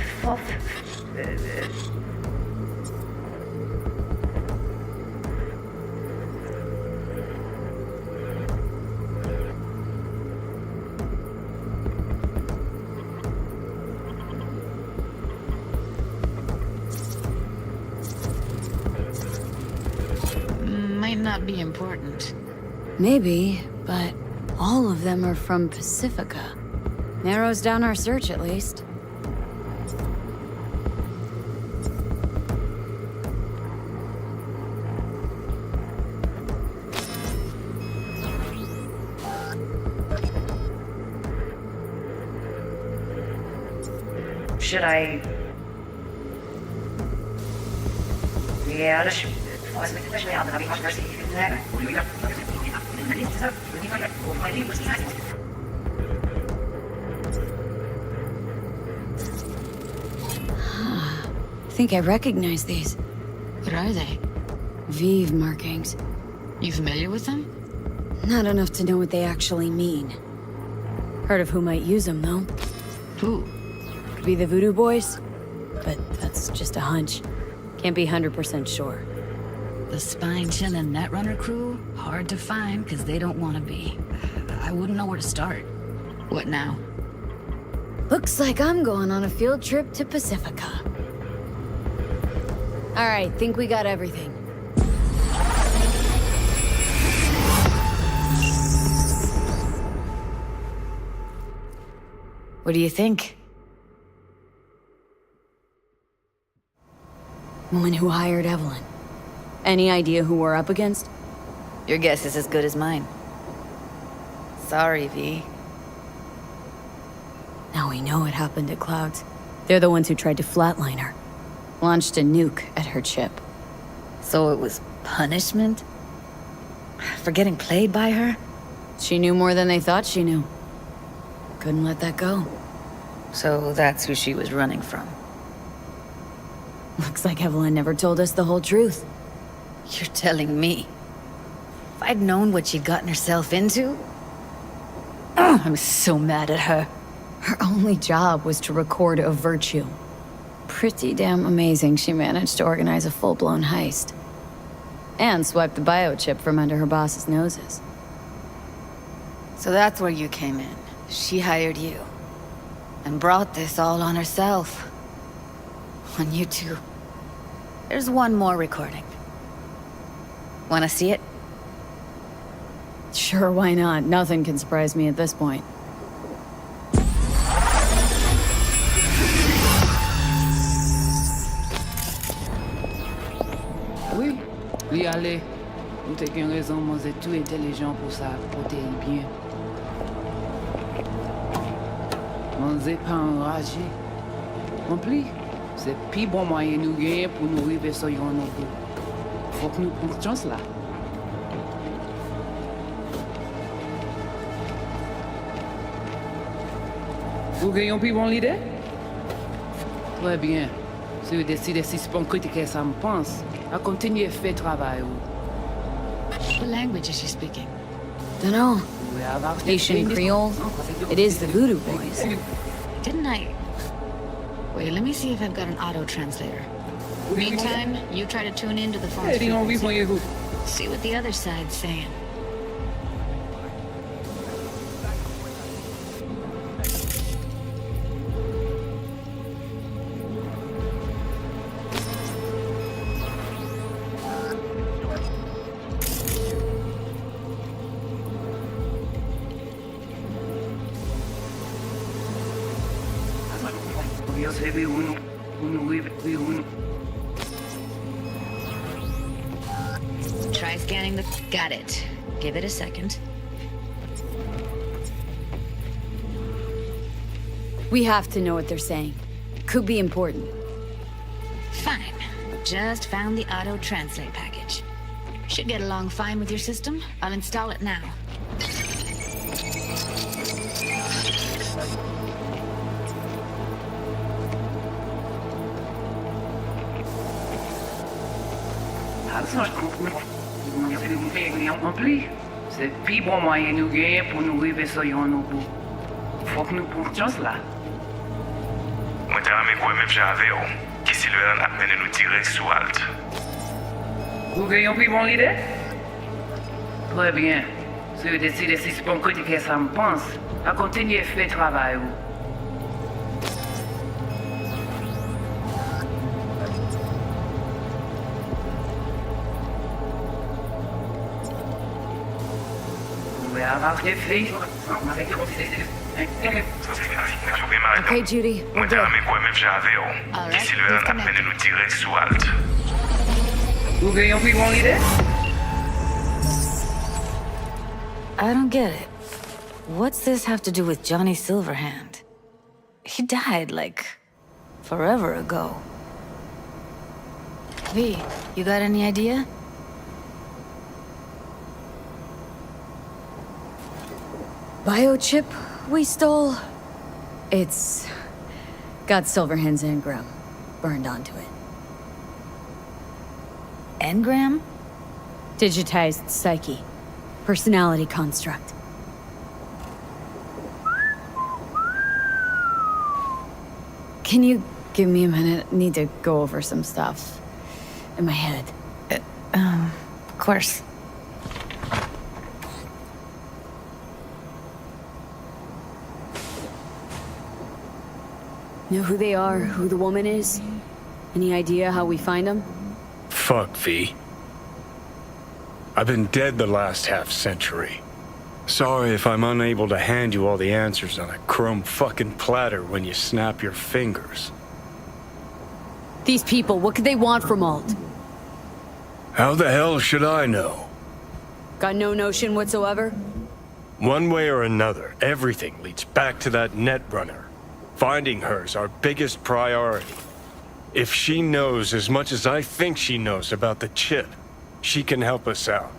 Might not be important. Maybe, but all of them are from Pacifica. Narrows down our search, at least. Should I... Yeah, I think I recognize these. What are they? Vive markings. You familiar with them? Not enough to know what they actually mean. Heard of who might use them, though. Who? Could be the Voodoo Boys, but that's just a hunch. Can't be 100% sure. The spine-chin and netrunner crew? Hard to find because they don't want to be. I wouldn't know where to start. What now? Looks like I'm going on a field trip to Pacifica. All right, think we got everything. What do you think? Woman who hired Evelyn. Any idea who we're up against? Your guess is as good as mine. Sorry, V. Now we know what happened at Clouds. They're the ones who tried to flatline her. Launched a nuke at her chip. So it was punishment? For getting played by her? She knew more than they thought she knew. Couldn't let that go. So that's who she was running from. Looks like Evelyn never told us the whole truth. You're telling me? If I'd known what she'd gotten herself into... I'm so mad at her. Her only job was to record a virtue. Pretty damn amazing she managed to organize a full-blown heist. And swipe the biochip from under her boss's noses. So that's where you came in. She hired you. And brought this all on herself. On you two. There's one more recording. Wanna see it? Sure, why not? Nothing can surprise me at this point. Oui, lui aller. Nous t'avons raison, moi c'est tout intelligent pour ça, protéger bien. On n'est pas enragé. En plus, c'est le plus bon moyen nous gagner pour nous arriver sur nos bouts. Faut que nous prenions chance là. Vous gagnez plus bon l'idée? Très bien. Si vous décidez si c'est bon critiquer ça, me pense, à continuer à faire le travail. What language is she speaking? Dunno. Haitian Creole? It is the Voodoo Boys. Didn't I... Wait, let me see if I've got an auto-translator. Meantime, you try to tune into the phone. See what the other side's saying. Try scanning the... Got it. Give it a second. We have to know what they're saying. Could be important. Fine. Just found the auto-translate package. Should get along fine with your system. I'll install it now. C'est le plus bon moyen nous gagner pour nous arriver sur nos bouts. Faut que nous prenions chance là. Moi, t'as ramé quoi même j'avais, qui s'il veut à peine nous tirer sous halte. Vous gagnez plus bon l'idée? Très bien. Si vous décidez si c'est bon critiquer ça, me pense, à continuer à faire le travail. Okay, Judy. Moi, t'as ramé quoi même j'avais, qui s'il veut à peine nous tirer sous halte. Vous gagnez plus bon l'idée? I don't get it. What's this have to do with Johnny Silverhand? He died, like, forever ago. V, you got any idea? Biochip we stole? It's got Silverhand's engram burned onto it. Engram? Digitized psyche. Personality construct. Can you give me a minute? Need to go over some stuff in my head. Of course. Know who they are, who the woman is? Any idea how we find them? Fuck, V. I've been dead the last half-century. Sorry if I'm unable to hand you all the answers on a chrome fucking platter when you snap your fingers. These people, what could they want from Alt? How the hell should I know? Got no notion whatsoever? One way or another, everything leads back to that Netrunner. Finding her's our biggest priority. If she knows as much as I think she knows about the chip, she can help us out.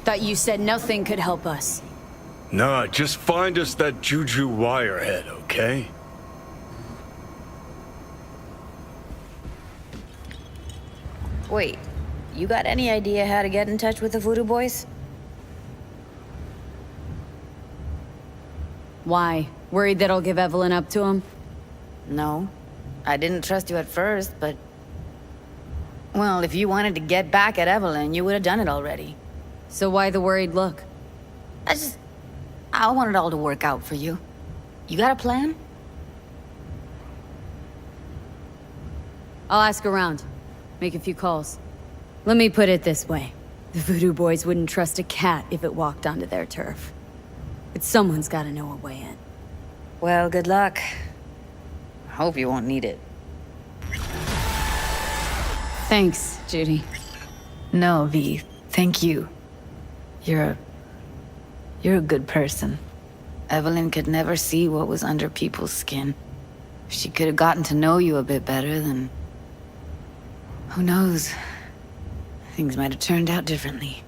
Thought you said nothing could help us. Nah, just find us that Juju wirehead, okay? Wait, you got any idea how to get in touch with the Voodoo Boys? Why? Worried that I'll give Evelyn up to him? No. I didn't trust you at first, but... Well, if you wanted to get back at Evelyn, you would have done it already. So why the worried look? I want it all to work out for you. You got a plan? I'll ask around. Make a few calls. Let me put it this way. The Voodoo Boys wouldn't trust a cat if it walked onto their turf. But someone's gotta know a way in. Well, good luck. I hope you won't need it. Thanks, Judy. No, V. Thank you. You're a good person. Evelyn could never see what was under people's skin. If she could have gotten to know you a bit better, then... who knows? Things might have turned out differently.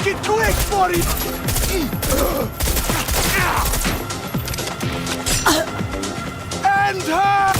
Make it quick, buddy! End her!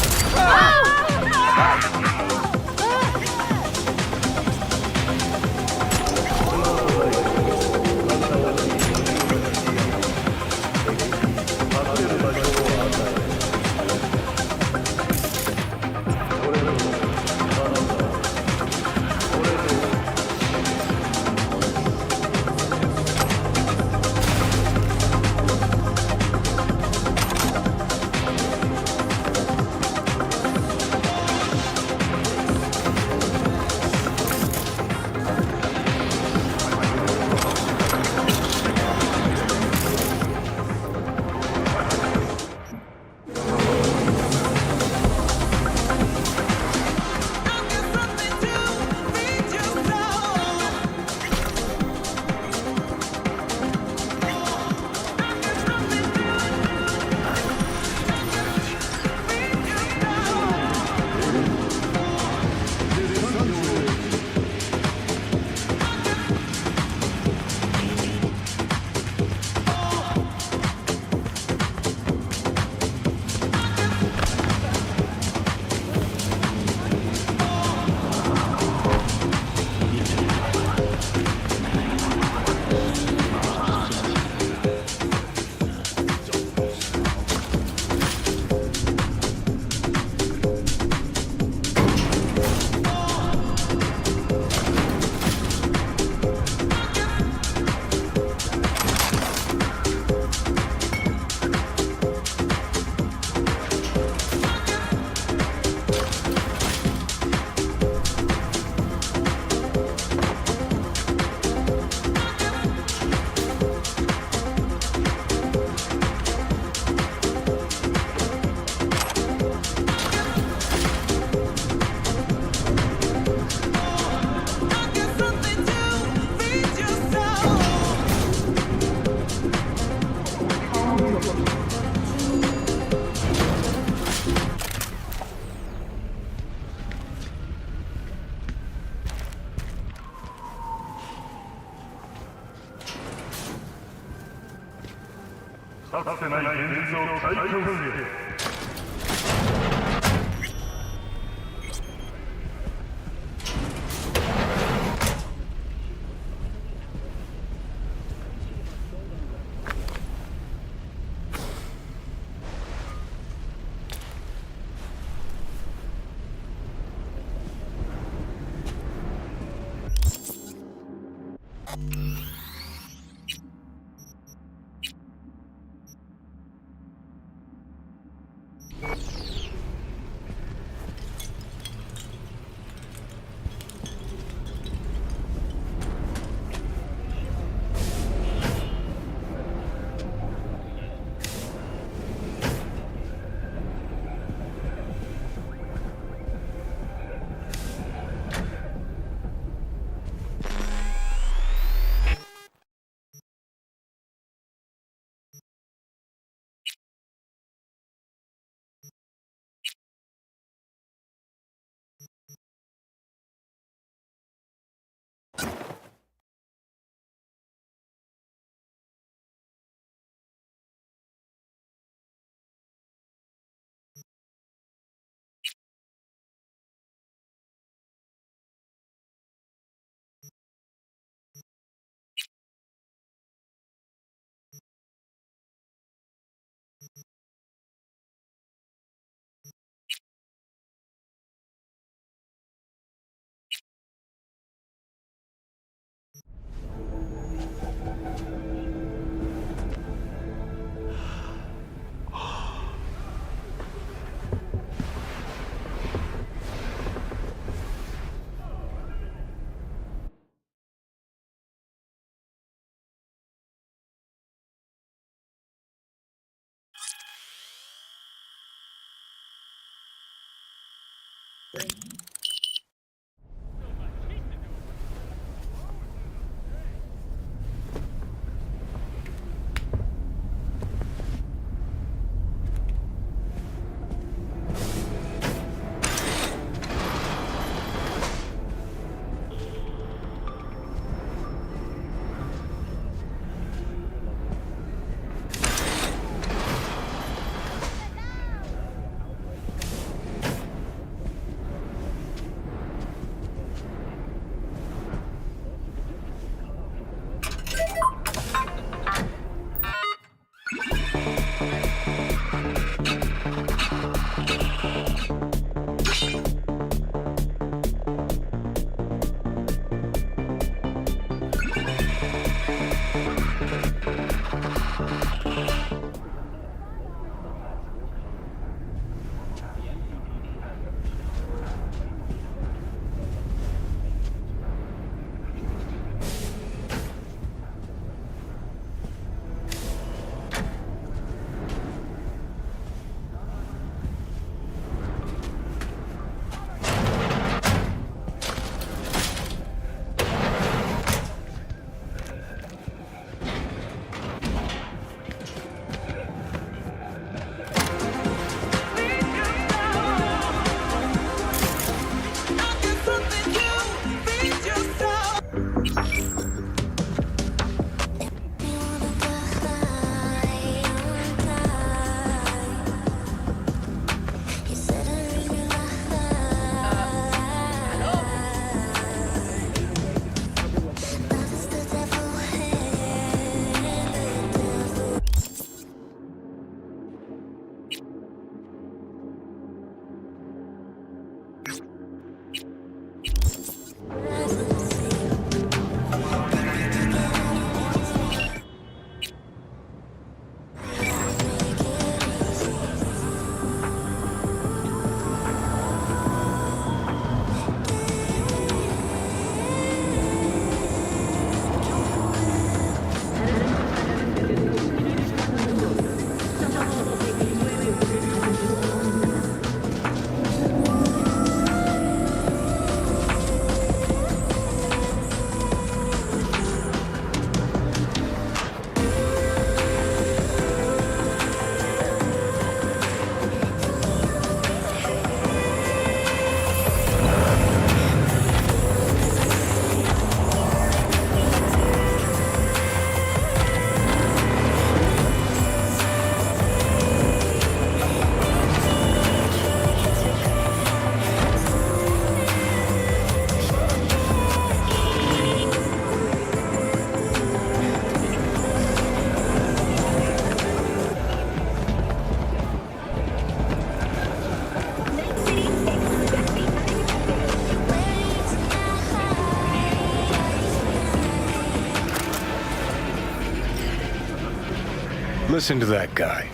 Listen to that guy.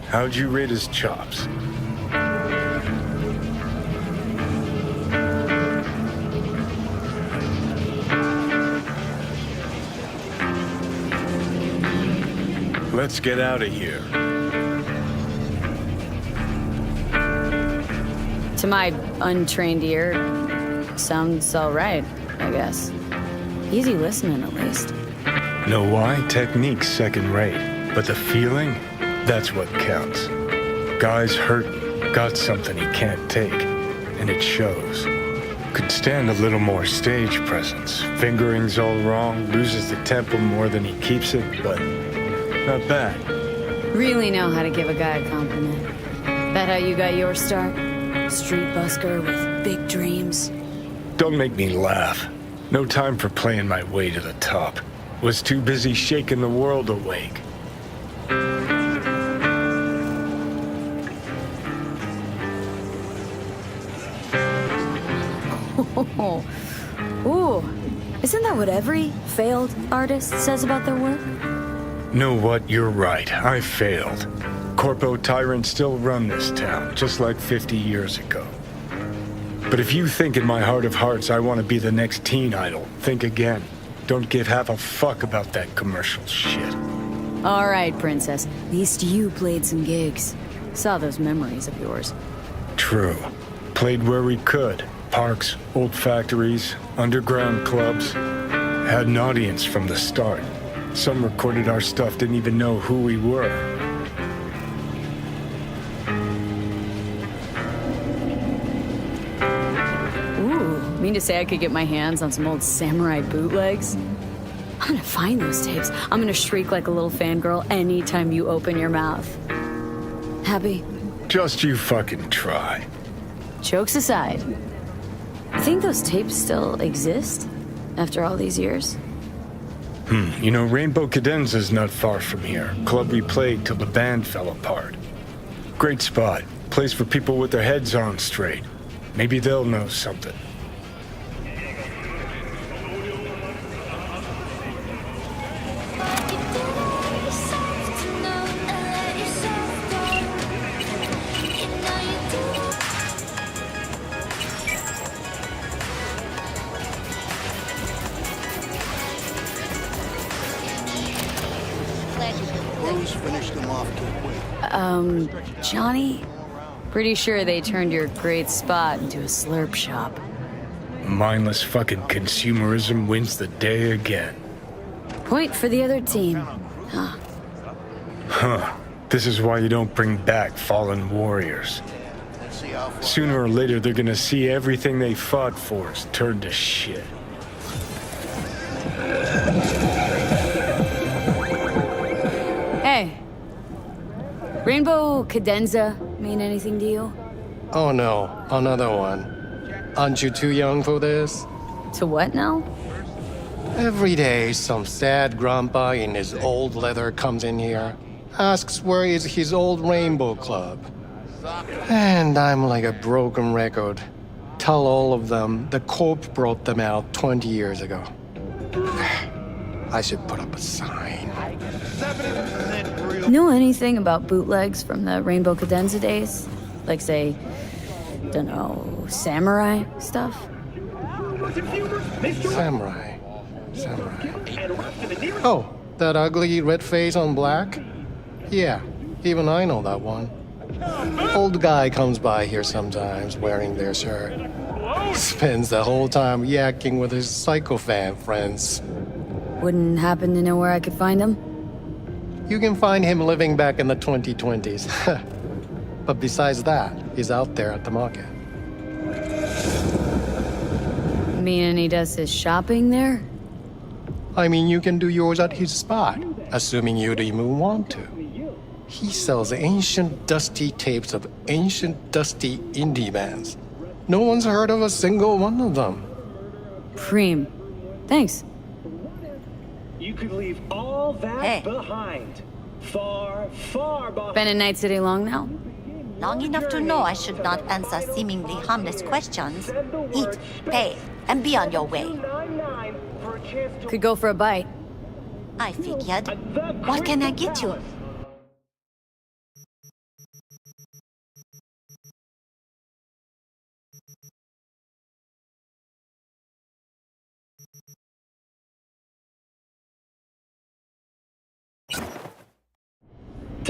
How'd you rate his chops? Let's get out of here. To my untrained ear, sounds all right, I guess. Easy listening, at least. Know why? Technique's second rate. But the feeling? That's what counts. Guy's hurting, got something he can't take. And it shows. Could stand a little more stage presence. Fingering's all wrong, loses the tempo more than he keeps it, but not bad. Really know how to give a guy a compliment. That how you got your start? Street busker with big dreams? Don't make me laugh. No time for playing my way to the top. Was too busy shaking the world awake. Ooh, isn't that what every failed artist says about their work? Know what? You're right. I failed. Corpo tyrants still run this town, just like 50 years ago. But if you think in my heart of hearts I want to be the next teen idol, think again. Don't give half a fuck about that commercial shit. All right, princess. At least you played some gigs. Saw those memories of yours. True. Played where we could. Parks, old factories, underground clubs. Had an audience from the start. Some recorded our stuff, didn't even know who we were. Mean to say I could get my hands on some old samurai bootlegs? I'm gonna find those tapes. I'm gonna shriek like a little fangirl anytime you open your mouth. Happy? Just you fucking try. Jokes aside, you think those tapes still exist after all these years? You know, Rainbow Cadenza's not far from here. Club we played till the band fell apart. Great spot. Place for people with their heads on straight. Maybe they'll know something. Johnny? Pretty sure they turned your great spot into a slurp shop. Mindless fucking consumerism wins the day again. Point for the other team. Huh. Huh. This is why you don't bring back fallen warriors. Sooner or later, they're gonna see everything they fought for is turned to shit. Hey. Rainbow Cadenza mean anything to you? Oh no, another one. Aren't you too young for this? To what now? Every day, some sad grandpa in his old leather comes in here, asks where is his old rainbow club. And I'm like a broken record. Tell all of them the Corp brought them out 20 years ago. I should put up a sign. Know anything about bootlegs from the Rainbow Cadenza days? Like, say, dunno, samurai stuff? Samurai. Oh, that ugly red face on black? Yeah, even I know that one. Old guy comes by here sometimes wearing their shirt. Spends the whole time yakking with his psychofan friends. Wouldn't happen to know where I could find him? You can find him living back in the 2020s. But besides that, he's out there at the market. Meaning he does his shopping there? I mean, you can do yours at his spot, assuming you'd even want to. He sells ancient, dusty tapes of ancient, dusty indie bands. No one's heard of a single one of them. Preem. Thanks. You could leave all that behind. Far, far behind. Been in Night City long now? Long enough to know I should not answer seemingly harmless questions. Eat, pay, and be on your way. Could go for a bite. I figured. What can I get you?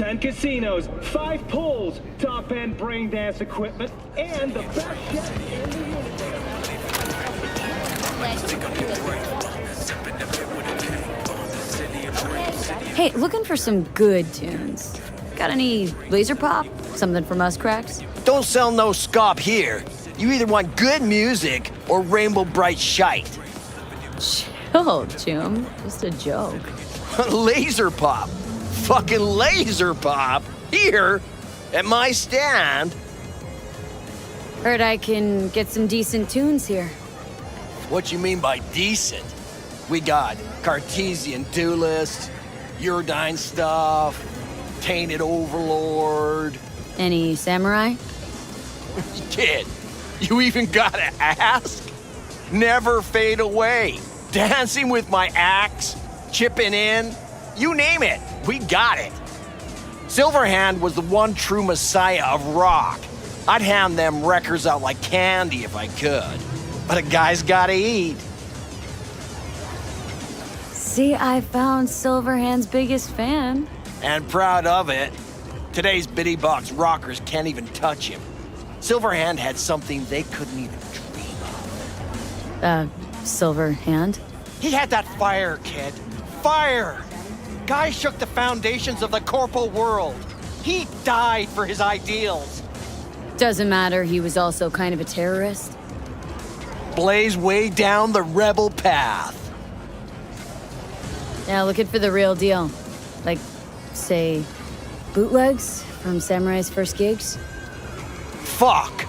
10 casinos, 5 pools, top-end brain dance equipment, and the best chef in the universe. Hey, looking for some good tunes. Got any laser pop? Something from us cracks? Don't sell no scop here. You either want good music or rainbow bright shite. Chill, Jim. Just a joke. Laser pop. Fucking laser pop. Here, at my stand. Heard I can get some decent tunes here. What you mean by decent? We got Cartesian Duelist, Uridine stuff, Tainted Overlord. Any samurai? Kid, you even gotta ask? Never fade away. Dancing with my axe, chipping in, you name it, we got it. Silverhand was the one true messiah of rock. I'd hand them records out like candy if I could. But a guy's gotta eat. See, I found Silverhand's biggest fan. And proud of it. Today's bitty box rockers can't even touch him. Silverhand had something they couldn't even dream of. Silverhand? He had that fire, kid. Fire! Guy shook the foundations of the corporal world. He died for his ideals. Doesn't matter, he was also kind of a terrorist. Blaze way down the rebel path. Yeah, looking for the real deal. Like, say, bootlegs from Samurai's first gigs? Fuck!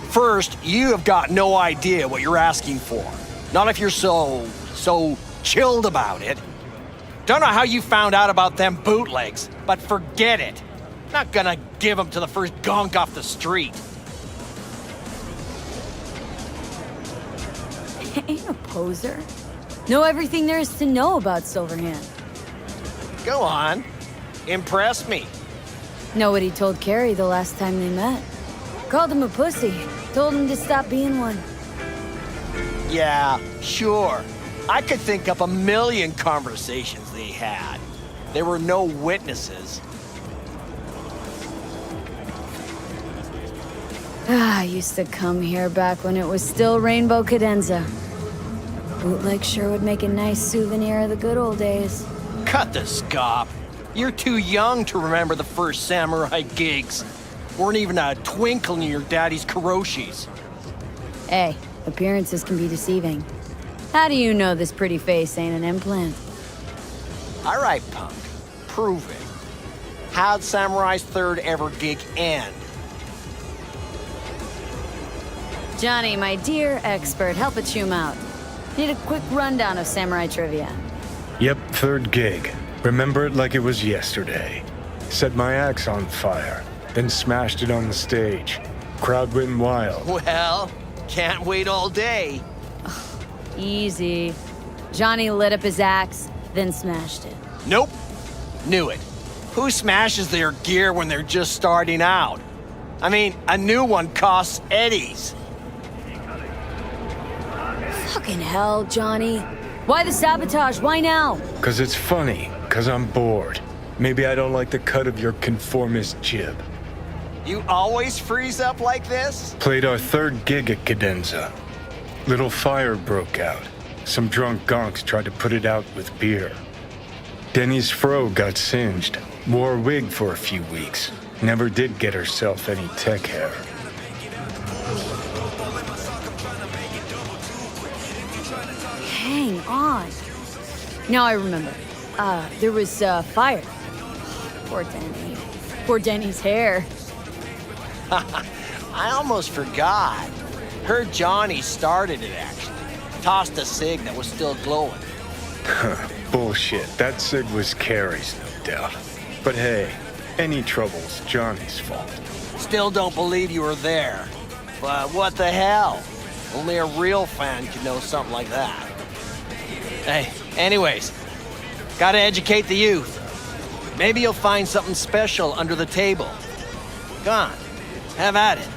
First, you have got no idea what you're asking for. Not if you're so chilled about it. Don't know how you found out about them bootlegs, but forget it. Not gonna give them to the first gonk off the street. Ain't a poser. Know everything there is to know about Silverhand. Go on. Impress me. Know what he told Carrie the last time they met. Called him a pussy. Told him to stop being one. Yeah, sure. I could think up a million conversations they had. There were no witnesses. I used to come here back when it was still Rainbow Cadenza. Bootleg sure would make a nice souvenir of the good old days. Cut the scop. You're too young to remember the first samurai gigs. Weren't even a twinkle in your daddy's karoshis. Hey, appearances can be deceiving. How do you know this pretty face ain't an implant? All right, punk. Prove it. How'd Samurai's third ever gig end? Johnny, my dear expert, help a chum out. Need a quick rundown of samurai trivia. Yep, third gig. Remember it like it was yesterday. Set my axe on fire, then smashed it on the stage. Crowd went wild. Well, can't wait all day. Easy. Johnny lit up his axe, then smashed it. Nope. Knew it. Who smashes their gear when they're just starting out? I mean, a new one costs eddies. Fucking hell, Johnny. Why the sabotage? Why now? 'Cause it's funny. 'Cause I'm bored. Maybe I don't like the cut of your conformist jib. You always freeze up like this? Played our third gig at Cadenza. Little fire broke out. Some drunk gonks tried to put it out with beer. Denny's fro got singed. Wore a wig for a few weeks. Never did get herself any tech hair. Hang on. Now I remember. There was fire. Poor Denny. Poor Denny's hair. I almost forgot. Heard Johnny started it, actually. Tossed a cig that was still glowing. Bullshit. That cig was Carrie's, no doubt. But hey, any trouble's Johnny's fault. Still don't believe you were there. But what the hell? Only a real fan could know something like that. Hey, anyways, gotta educate the youth. Maybe you'll find something special under the table. Go on, have at it.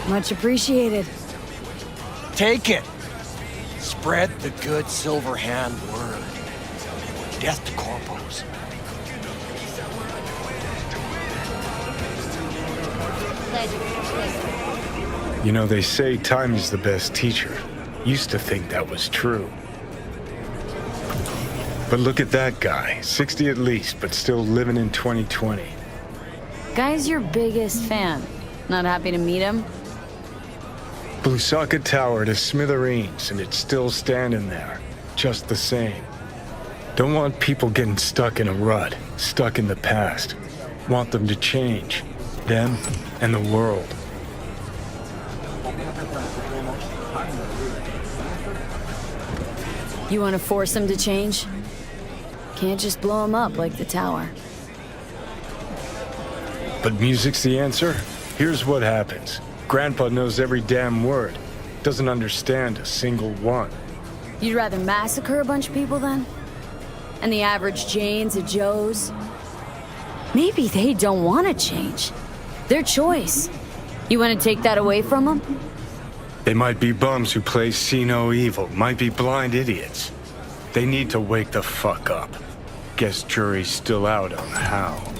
Much appreciated. Take it. Spread the good Silver Hand word. Death to corpos. You know, they say time is the best teacher. Used to think that was true. But look at that guy, 60 at least, but still living in 2020. Guy's your biggest fan. Not happy to meet him? Blusaka Tower to smithereens, and it's still standing there, just the same. Don't want people getting stuck in a rut, stuck in the past. Want them to change, them and the world. You want to force him to change? Can't just blow him up like the tower. But music's the answer? Here's what happens. Grandpa knows every damn word. Doesn't understand a single one. You'd rather massacre a bunch of people then? And the average Janes or Joes? Maybe they don't want to change. Their choice. You want to take that away from them? They might be bums who play see no evil, might be blind idiots. They need to wake the fuck up. Guess jury's still out on how.